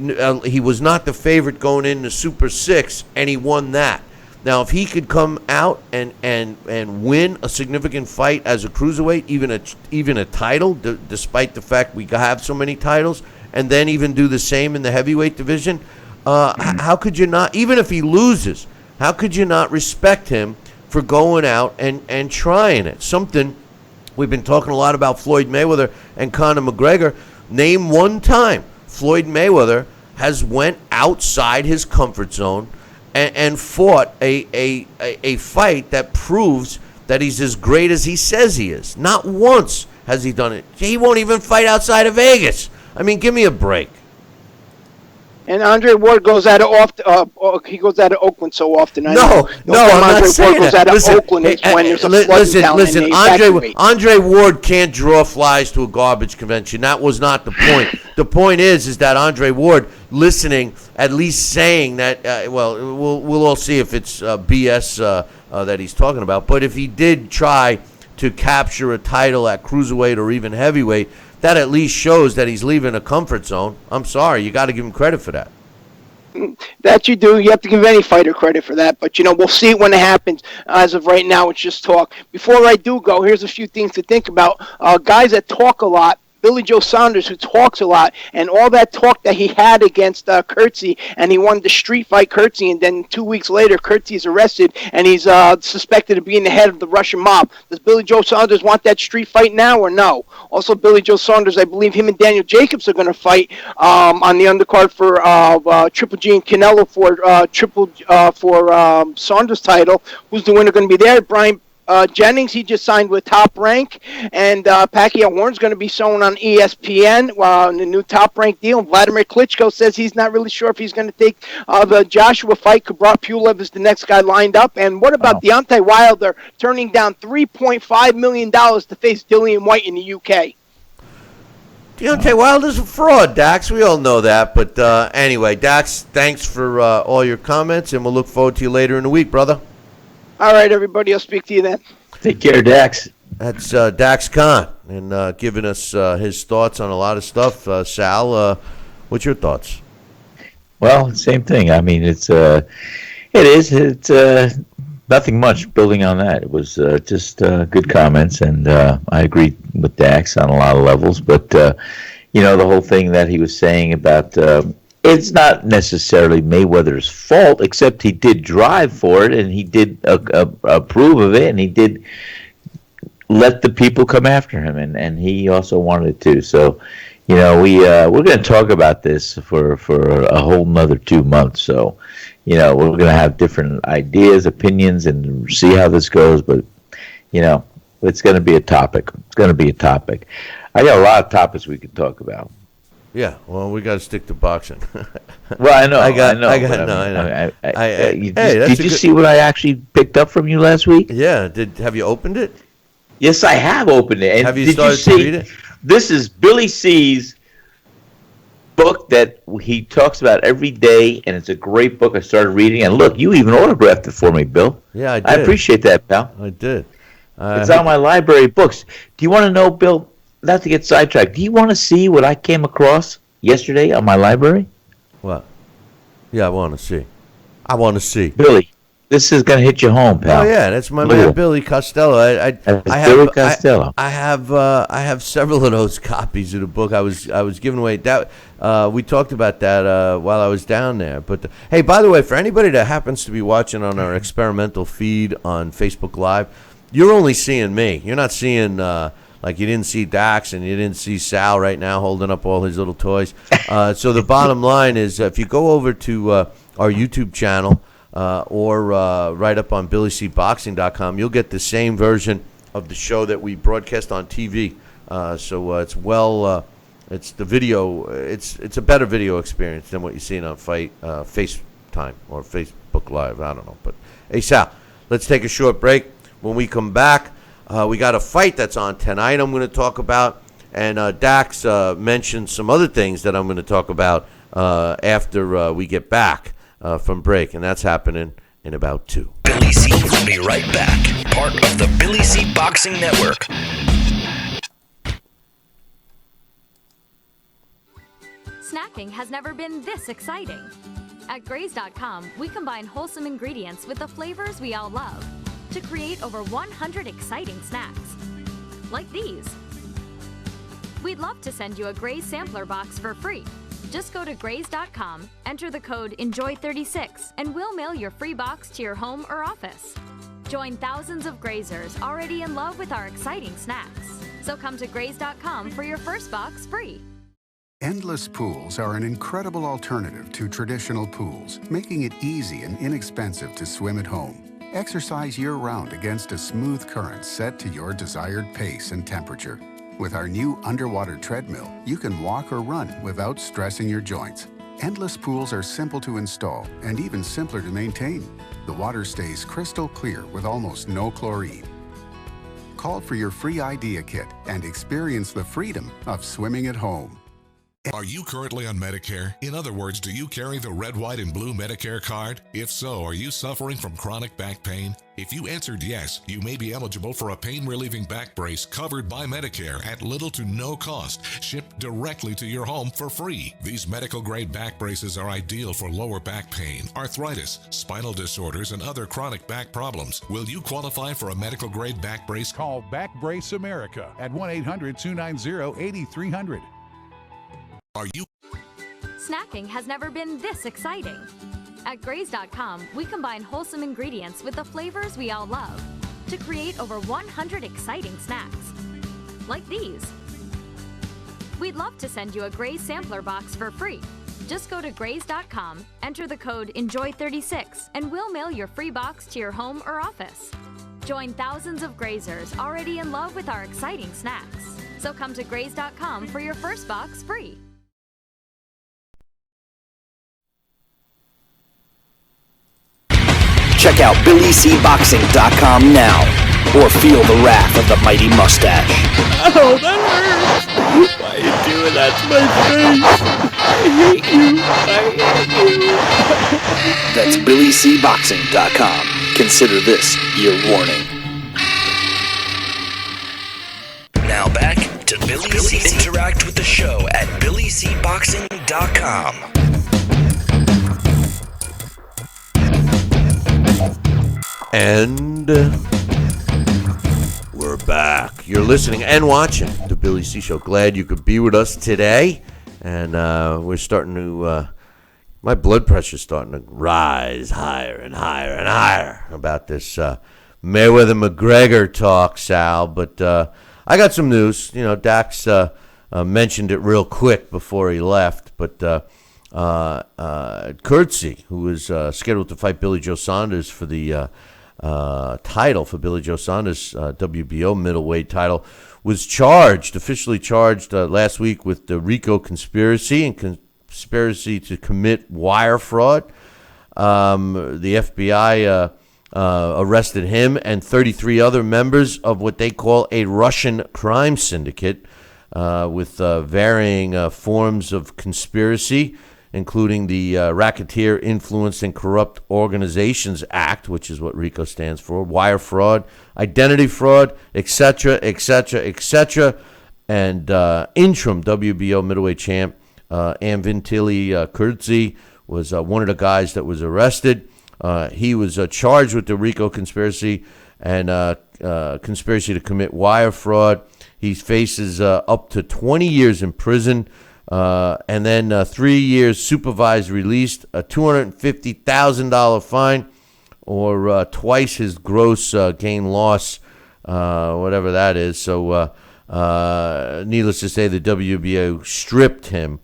was not the favorite going into Super 6, and he won that. Now, if he could come out and win a significant fight as a cruiserweight, even a title, despite the fact we have so many titles, and then even do the same in the heavyweight division, how could you not, even if he loses, how could you not respect him for going out and trying it? Something we've been talking a lot about Floyd Mayweather and Conor McGregor. Name one time Floyd Mayweather has went outside his comfort zone and fought a fight that proves that he's as great as he says he is. Not once has he done it. He won't even fight outside of Vegas. I mean, give me a break. And Andre Ward goes out of he goes out of Oakland so often. I'm not saying goes that. Out of Oakland when there's a listen. Andre Ward can't draw flies to a garbage convention. That was not the point. The point is that Andre Ward listening, at least saying that. We'll all see if it's BS that he's talking about. But if he did try to capture a title at cruiserweight or even heavyweight, that at least shows that he's leaving a comfort zone. I'm sorry. You got to give him credit for that. That you do. You have to give any fighter credit for that. But, we'll see it when it happens. As of right now, it's just talk. Before I do go, here's a few things to think about. Guys that talk a lot. Billy Joe Saunders, who talks a lot, and all that talk that he had against Curtsy, and he wanted to street fight Curtsy, and then 2 weeks later, Curtsy is arrested, and he's suspected of being the head of the Russian mob. Does Billy Joe Saunders want that street fight now or no? Also, Billy Joe Saunders, I believe him and Daniel Jacobs are going to fight on the undercard for Triple G and Canelo for Saunders' title. Who's the winner going to be there? Brian Jennings, he just signed with Top Rank, and Pacquiao Warren's going to be shown on ESPN in the new Top Rank deal. Vladimir Klitschko says he's not really sure if he's going to take the Joshua fight. Kubrat Pulev is the next guy lined up. And what about Deontay Wilder turning down $3.5 million to face Dillian White in the UK? Deontay Wilder's a fraud, Dax. We all know that. But anyway, Dax, thanks for all your comments, and we'll look forward to you later in the week, brother. All right, everybody. I'll speak to you then. Take care, Dax. That's Dax Khan, and giving us his thoughts on a lot of stuff. Sal, what's your thoughts? Well, same thing. I mean, it's nothing much building on that. It was just good comments, and I agree with Dax on a lot of levels. But the whole thing that he was saying about it's not necessarily Mayweather's fault, except he did drive for it, and he did approve of it, and he did let the people come after him, and he also wanted to. So, we're going to talk about this for a whole nother 2 months. So, we're going to have different ideas, opinions, and see how this goes. But, it's going to be a topic. It's going to be a topic. I got a lot of topics we could talk about. Yeah, well, we got to stick to boxing. Well, I know. Did you see what I actually picked up from you last week? Yeah. Have you opened it? Yes, I have opened it. And have you started to read it? This is Billy C's book that he talks about every day, and it's a great book. I started reading, and look, you even autographed it for me, Bill. Yeah, I did. I appreciate that, pal. I did. It's on my library of books. Do you want to know, Bill? Not to get sidetracked, do you want to see what I came across yesterday on my library? What? Yeah, I want to see. I want to see. Billy, this is going to hit you home, pal. Oh, yeah, that's my man, Billy Costello. I have several of those copies of the book. I was giving away. We talked about that while I was down there. But, hey, by the way, for anybody that happens to be watching on our experimental feed on Facebook Live, you're only seeing me. You're not seeing... like you didn't see Dax and you didn't see Sal right now holding up all his little toys. So the bottom line is if you go over to our YouTube channel or right up on BillyCBoxing.com, you'll get the same version of the show that we broadcast on TV. So it's the video. It's a better video experience than what you're seeing on FaceTime or Facebook Live. I don't know. But, hey, Sal, let's take a short break. When we come back, we got a fight that's on tonight I'm going to talk about, and Dax mentioned some other things that I'm going to talk about after we get back from break, and that's happening in about 2. Billy C will be right back, part of the Billy C Boxing Network. Snacking has never been this exciting. At Graze.com, we combine wholesome ingredients with the flavors we all love to create over 100 exciting snacks, like these. We'd love to send you a Graze sampler box for free. Just go to Graze.com, enter the code ENJOY36, and we'll mail your free box to your home or office. Join thousands of Grazers already in love with our exciting snacks. So come to Graze.com for your first box free. Endless pools are an incredible alternative to traditional pools, making it easy and inexpensive to swim at home. Exercise year-round against a smooth current set to your desired pace and temperature. With our new underwater treadmill, you can walk or run without stressing your joints. Endless pools are simple to install and even simpler to maintain. The water stays crystal clear with almost no chlorine. Call for your free idea kit and experience the freedom of swimming at home. Are you currently on Medicare? In other words, do you carry the red, white, and blue Medicare card? If so, are you suffering from chronic back pain? If you answered yes, you may be eligible for a pain-relieving back brace covered by Medicare at little to no cost, shipped directly to your home for free. These medical-grade back braces are ideal for lower back pain, arthritis, spinal disorders, and other chronic back problems. Will you qualify for a medical-grade back brace? Call Back Brace America at 1-800-290-8300. Are you? Snacking has never been this exciting. At Graze.com, we combine wholesome ingredients with the flavors we all love to create over 100 exciting snacks, like these. We'd love to send you a Graze sampler box for free. Just go to Graze.com, enter the code ENJOY36, and we'll mail your free box to your home or office. Join thousands of Grazers already in love with our exciting snacks. So come to Graze.com for your first box free. Check out BillyCBoxing.com now, or feel the wrath of the mighty mustache. Oh, that hurts! Why are you doing that to my face? I hate you! That's BillyCBoxing.com. Consider this your warning. Now back to Billy C. Interact with the show at BillyCBoxing.com. And we're back. You're listening and watching the Billy C. Show. Glad you could be with us today. And we're starting to, my blood pressure's starting to rise higher and higher and higher about this Mayweather-McGregor talk, Sal. But I got some news. You know, Dax mentioned it real quick before he left. But Curtsy, who was scheduled to fight Billy Joe Saunders for the title for Billy Joe Saunders' WBO middleweight title, was officially charged last week with the RICO conspiracy and conspiracy to commit wire fraud. The FBI arrested him and 33 other members of what they call a Russian crime syndicate with varying forms of conspiracy, including the Racketeer Influenced and Corrupt Organizations Act, which is what RICO stands for, wire fraud, identity fraud, etc., etc., etc. And interim WBO middleweight champ Anvintili Kurtzi was one of the guys that was arrested. He was charged with the RICO conspiracy and conspiracy to commit wire fraud. He faces up to 20 years in prison. And then 3 years supervised release, a $250,000 fine, or twice his gross gain loss, whatever that is. So needless to say, the WBO stripped him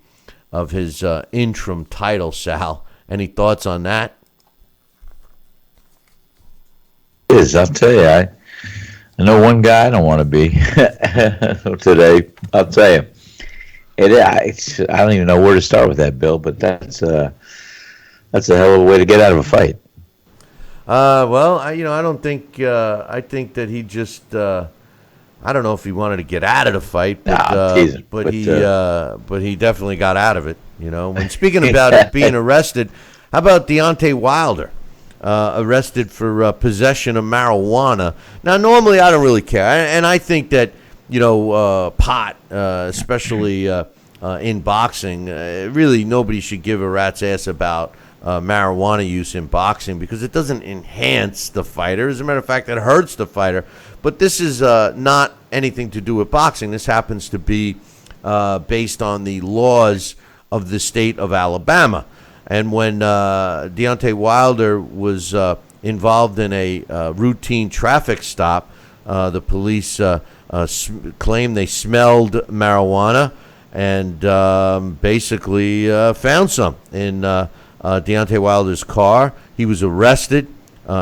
of his interim title, Sal. Any thoughts on that? I'll tell you, I know one guy I don't want to be today. I'll tell you. I don't even know where to start with that, Bill, but that's a hell of a way to get out of a fight. Well, I don't think. I think that he just. I don't know if he wanted to get out of the fight, but he definitely got out of it. You know. When speaking about being arrested, how about Deontay Wilder? Arrested for possession of marijuana. Now, normally I don't really care, and I think that. Pot, especially in boxing, really nobody should give a rat's ass about marijuana use in boxing because it doesn't enhance the fighter. As a matter of fact, it hurts the fighter. But this is not anything to do with boxing. This happens to be based on the laws of the state of Alabama. And when Deontay Wilder was involved in a routine traffic stop, the police claimed they smelled marijuana, and basically found some in Deontay Wilder's car. He was arrested,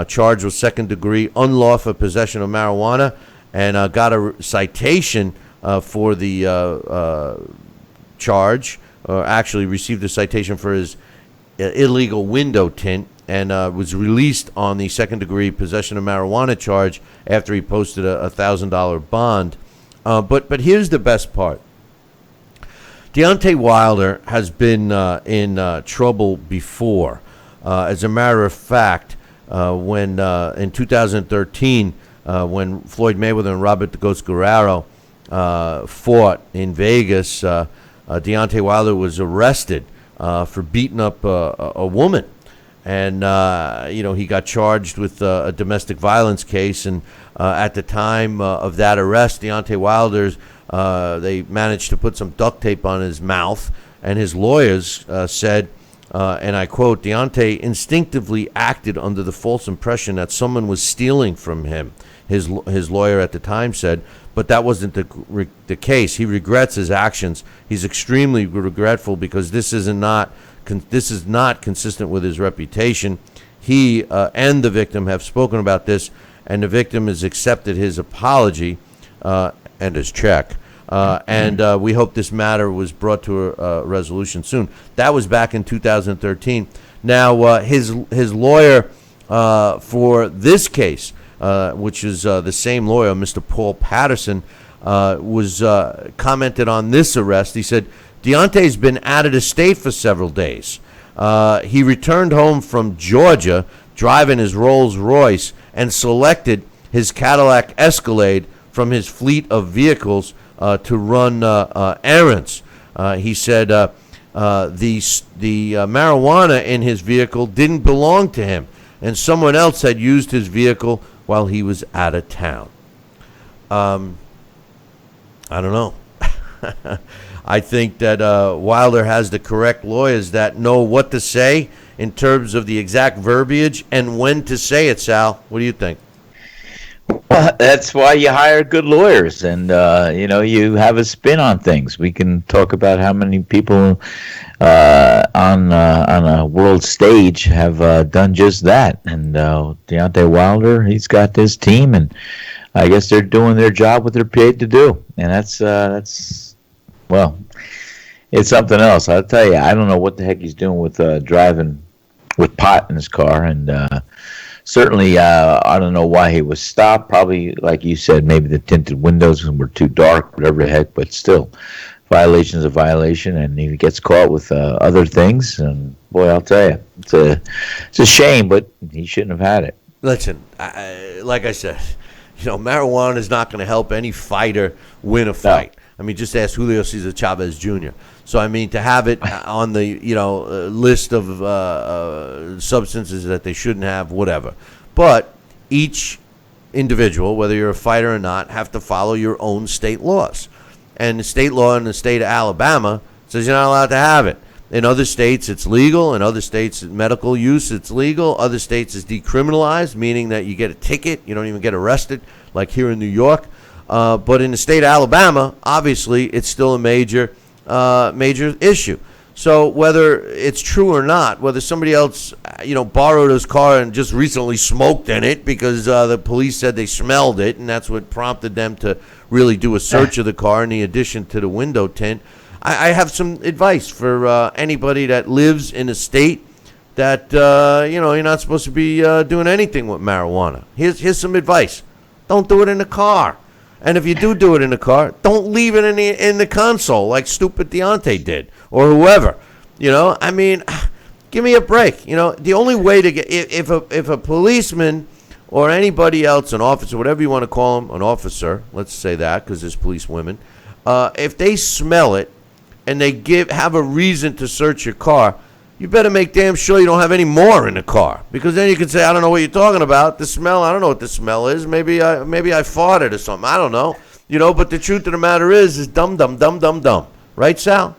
charged with second-degree unlawful possession of marijuana, and got a citation for the charge, or actually received a citation for his illegal window tint, and was released on the second-degree possession of marijuana charge after he posted a $1,000 bond. But here's the best part. Deontay Wilder has been in trouble before. As a matter of fact, when in 2013, when Floyd Mayweather and Robert "The Ghost" Guerrero fought in Vegas, Deontay Wilder was arrested for beating up a woman. And, he got charged with a domestic violence case. And at the time of that arrest, Deontay Wilder's, they managed to put some duct tape on his mouth. And his lawyers said, and I quote, "Deontay instinctively acted under the false impression that someone was stealing from him," his lawyer at the time said. But that wasn't the case. He regrets his actions. He's extremely regretful because this is not consistent with his reputation. He and the victim have spoken about this, and the victim has accepted his apology and his check. And we hope this matter was brought to a resolution soon. That was back in 2013. Now, his lawyer for this case, which is the same lawyer, Mr. Paul Patterson, was commented on this arrest. He said, "Deontay's been out of the state for several days. He returned home from Georgia driving his Rolls Royce and selected his Cadillac Escalade from his fleet of vehicles to run errands." He said the marijuana in his vehicle didn't belong to him, and someone else had used his vehicle while he was out of town. I don't know. I think that Wilder has the correct lawyers that know what to say in terms of the exact verbiage and when to say it, Sal. What do you think? Well, that's why you hire good lawyers, and you have a spin on things. We can talk about how many people on a world stage have done just that. And Deontay Wilder, he's got this team, and I guess they're doing their job, what they're paid to do, and that's well, it's something else. I'll tell you, I don't know what the heck he's doing with driving with pot in his car, and certainly, I don't know why he was stopped. Probably, like you said, maybe the tinted windows were too dark, whatever the heck. But still, violation is a violation, and he gets caught with other things. And boy, I'll tell you, it's a shame, but he shouldn't have had it. Listen, like I said, marijuana is not going to help any fighter win a fight. No. I mean, just ask Julio Cesar Chavez Jr. So, I mean, to have it on the, list of substances that they shouldn't have, whatever. But each individual, whether you're a fighter or not, have to follow your own state laws. And the state law in the state of Alabama says you're not allowed to have it. In other states, it's legal. In other states, medical use, it's legal. Other states, it's decriminalized, meaning that you get a ticket. You don't even get arrested, like here in New York. But in the state of Alabama, obviously, it's still a major issue. So whether it's true or not, whether somebody else, borrowed his car and just recently smoked in it because the police said they smelled it, and that's what prompted them to really do a search of the car in the addition to the window tint. I have some advice for anybody that lives in a state that, you're not supposed to be doing anything with marijuana. Here's some advice. Don't do it in the car. And if you do it in the car, don't leave it in the console like stupid Deontay did or whoever. I mean, give me a break. The only way to get if a policeman or anybody else, an officer, whatever you want to call him, an officer, let's say that because there's police women, if they smell it and they have a reason to search your car, you better make damn sure you don't have any more in the car, because then you can say, I don't know what you're talking about. The smell, I don't know what the smell is. Maybe I farted or something. I don't know. But the truth of the matter is dumb. Right, Sal?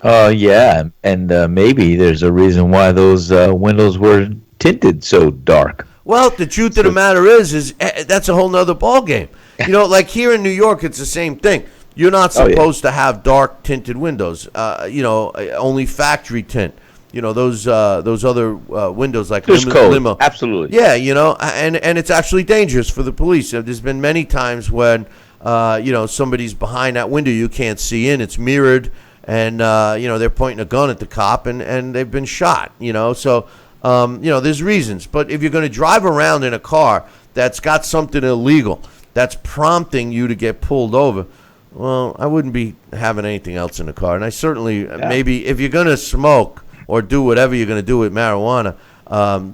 Yeah, and maybe there's a reason why those windows were tinted so dark. Well, the truth of the matter is that's a whole nother ballgame. Like here in New York, it's the same thing. You're not Oh, yeah. supposed to have dark tinted windows. Only factory tint. Those other windows like There's code. limo. Absolutely. Yeah, and it's actually dangerous for the police. There's been many times when somebody's behind that window you can't see in. It's mirrored, and they're pointing a gun at the cop, and they've been shot. So there's reasons. But if you're going to drive around in a car that's got something illegal that's prompting you to get pulled over, well, I wouldn't be having anything else in the car. And I certainly maybe if you're going to smoke or do whatever you're going to do with marijuana,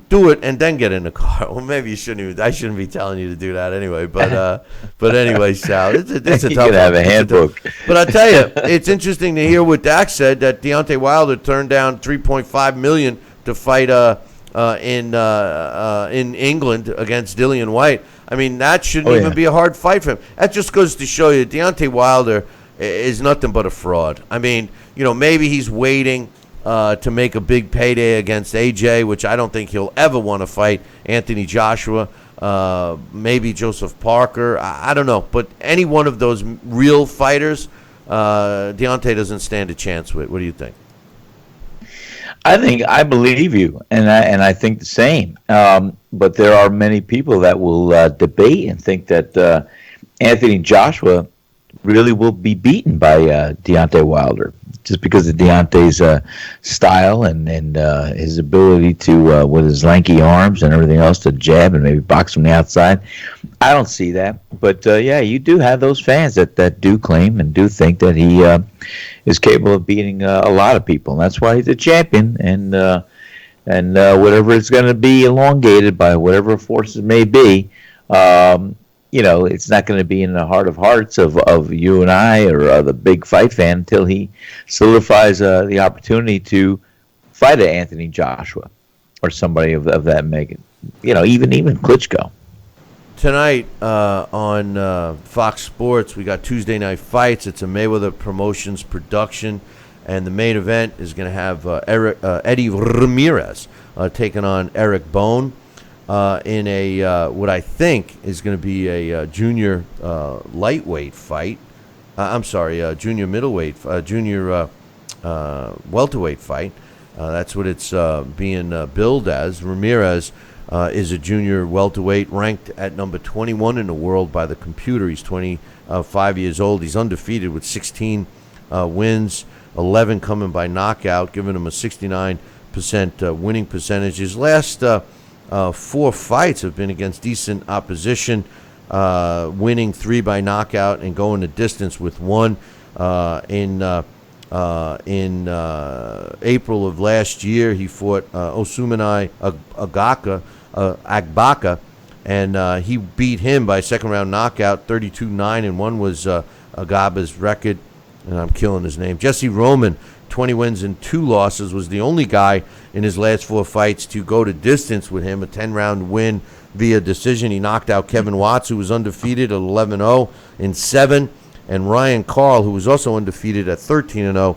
do it and then get in the car. Well, maybe you shouldn't even. I shouldn't be telling you to do that anyway. But anyway, Sal, it's a tough. You could have a handbook. But I tell you, it's interesting to hear what Dax said, that Deontay Wilder turned down $3.5 million to fight in England against Dillian White. I mean, that shouldn't even be a hard fight for him. That just goes to show you Deontay Wilder is nothing but a fraud. I mean, maybe he's waiting to make a big payday against AJ, which I don't think he'll ever want to fight. Anthony Joshua, maybe Joseph Parker. I don't know. But any one of those real fighters, Deontay doesn't stand a chance with. What do you think? I believe you, and I think the same. But there are many people that will debate and think that Anthony Joshua really will be beaten by Deontay Wilder, just because of Deontay's style and his ability to, with his lanky arms and everything else, to jab and maybe box from the outside. I don't see that. But, you do have those fans that do claim and do think that he is capable of beating a lot of people. And that's why he's a champion. And whatever it's going to be elongated by whatever forces may be, it's not going to be in the heart of hearts of you and I or the big fight fan until he solidifies the opportunity to fight an Anthony Joshua or somebody of that make even Klitschko. Tonight on Fox Sports, we got Tuesday Night Fights. It's a Mayweather Promotions production, and the main event is going to have Eddie Ramirez taking on Eric Bone. In a what I think is going to be a junior lightweight fight. Junior middleweight, junior welterweight fight. That's what it's being billed as. Ramirez is a junior welterweight ranked at number 21 in the world by the computer. He's 25 years old. He's undefeated with 16 wins, 11 coming by knockout, giving him a 69% winning percentage. His last 4 fights have been against decent opposition, winning 3 by knockout and going the distance with 1. In April of last year, he fought Osumani Agbaka, and he beat him by second-round knockout, 32-9, and 1 was Agaba's record, and I'm killing his name. Jesse Roman, 20 wins and 2 losses, was the only guy in his last 4 fights to go to distance with him, a 10-round win via decision. He knocked out Kevin Watts, who was undefeated at 11-0 in 7, and Ryan Carl, who was also undefeated at 13-0,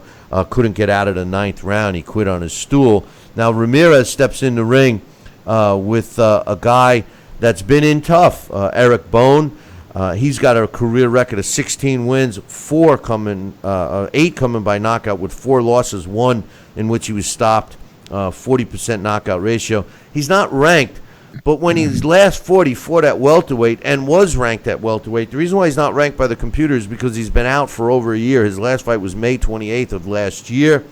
couldn't get out of the 9th round. He quit on his stool. Now Ramirez steps in the ring with a guy that's been in tough, Eric Bone. He's got a career record of 16 wins, 8 coming by knockout, with 4 losses, 1 in which he was stopped, 40% knockout ratio. He's not ranked, but when his last fought, he fought at welterweight and was ranked at welterweight. The reason why he's not ranked by the computer is because he's been out for over a year. His last fight was May 28th of last year.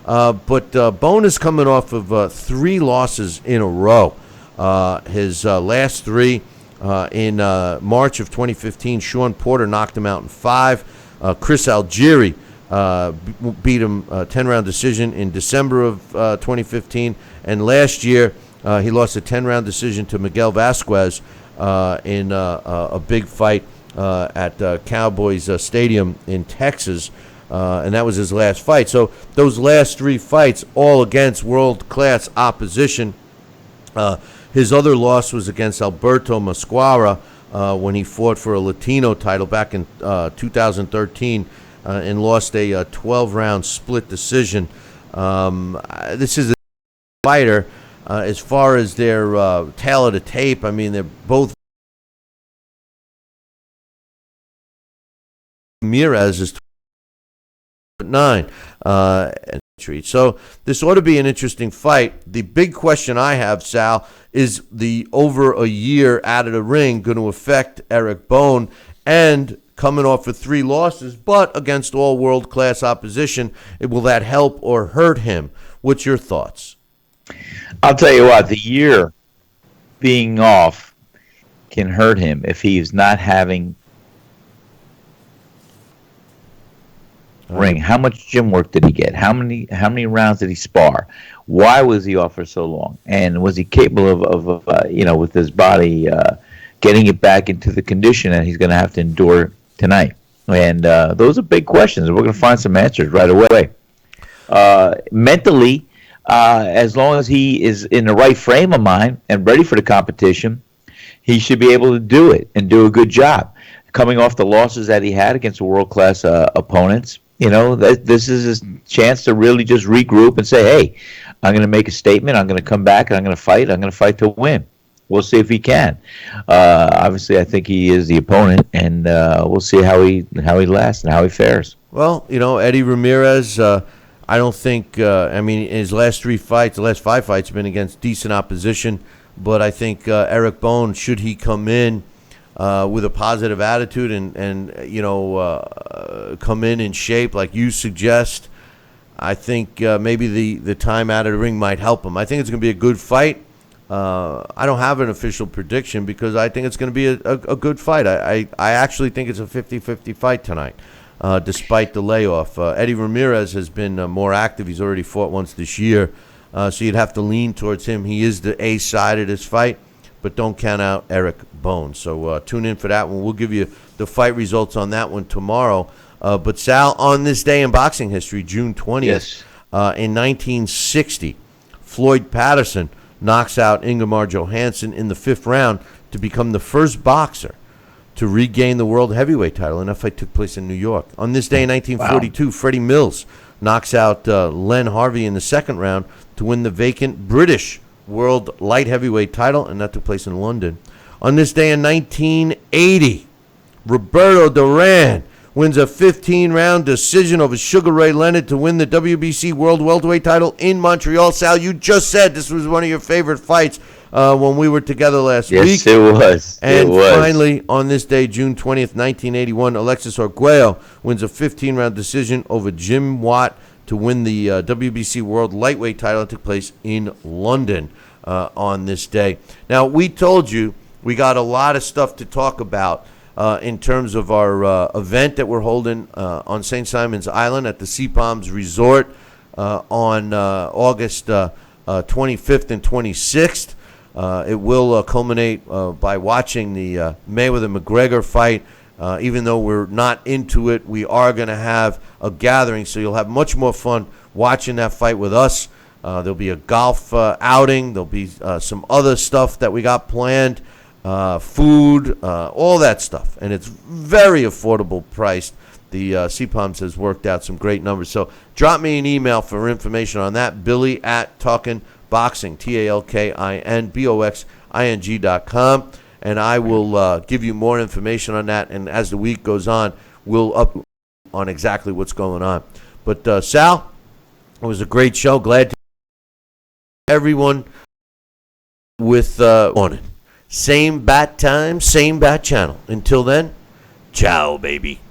But Bone is coming off of 3 losses in a row. His last 3 in March of 2015, Sean Porter knocked him out in 5. Chris Algieri beat him 10-round decision in December of 2015. And last year, he lost a 10-round decision to Miguel Vasquez in a big fight at Cowboys Stadium in Texas. And that was his last fight. So those last 3 fights, all against world-class opposition. His other loss was against Alberto Mosquera when he fought for a Latino title back in 2013 and lost a 12-round split decision. This is a fighter. As far as their tale of the tape, I mean, they're both Ramirez is 9. So this ought to be an interesting fight. The big question I have, Sal, is the over a year out of the ring going to affect Eric Bone, and coming off of 3 losses, but against all world-class opposition, will that help or hurt him? What's your thoughts? I'll tell you what, the year being off can hurt him if he's not having ring. How much gym work did he get? How many rounds did he spar? Why was he off for so long? And was he capable of with his body getting it back into the condition that he's going to have to endure tonight? And those are big questions. We're going to find some answers right away. Mentally, as long as he is in the right frame of mind and ready for the competition, he should be able to do it and do a good job. Coming off the losses that he had against world-class opponents, this is his chance to really just regroup and say, hey, I'm going to make a statement. I'm going to come back and I'm going to fight. I'm going to fight to win. We'll see if he can. Obviously, I think he is the opponent, and we'll see how he lasts and how he fares. Well, Eddie Ramirez, I don't think, his last 3 fights, the last 5 fights have been against decent opposition, but I think Eric Bone, should he come in with a positive attitude and come in shape like you suggest, I think maybe the time out of the ring might help him. I think it's going to be a good fight. I don't have an official prediction because I think it's going to be a good fight. I actually think it's a 50-50 fight tonight, despite the layoff. Eddie Ramirez has been more active. He's already fought once this year, so you'd have to lean towards him. He is the A side of this fight, but don't count out Eric Bone. So tune in for that one. We'll give you the fight results on that one tomorrow. But Sal, on this day in boxing history, June 20th, yes. In 1960, Floyd Patterson knocks out Ingemar Johansson in the 5th round to become the first boxer to regain the world heavyweight title, and that fight took place in New York. On this day in 1942, wow. Freddie Mills knocks out Len Harvey in the 2nd round to win the vacant British world light heavyweight title, and that took place in London. On this day in 1980, Roberto Duran wins a 15-round decision over Sugar Ray Leonard to win the WBC World Welterweight title in Montreal. Sal, you just said this was one of your favorite fights when we were together last week. Yes, it was. And finally, on this day, June 20th, 1981, Alexis Arguello wins a 15-round decision over Jim Watt to win the WBC World Lightweight title that took place in London on this day. Now, we told you we got a lot of stuff to talk about in terms of our event that we're holding on St. Simon's Island at the Sea Palms Resort on August 25th and 26th. It will culminate by watching the Mayweather-McGregor fight. Even though we're not into it, we are going to have a gathering, so you'll have much more fun watching that fight with us. There'll be a golf outing. There'll be some other stuff that we got planned. Food, all that stuff, and it's very affordable priced. The Sea Palms has worked out some great numbers, so drop me an email for information on that. Billy at TalkinBoxing, TalkinBoxing.com, and I will give you more information on that. And as the week goes on, we'll up on exactly what's going on. But Sal, it was a great show. Glad to everyone with on it. Same bat time, same bat channel. Until then, ciao, baby.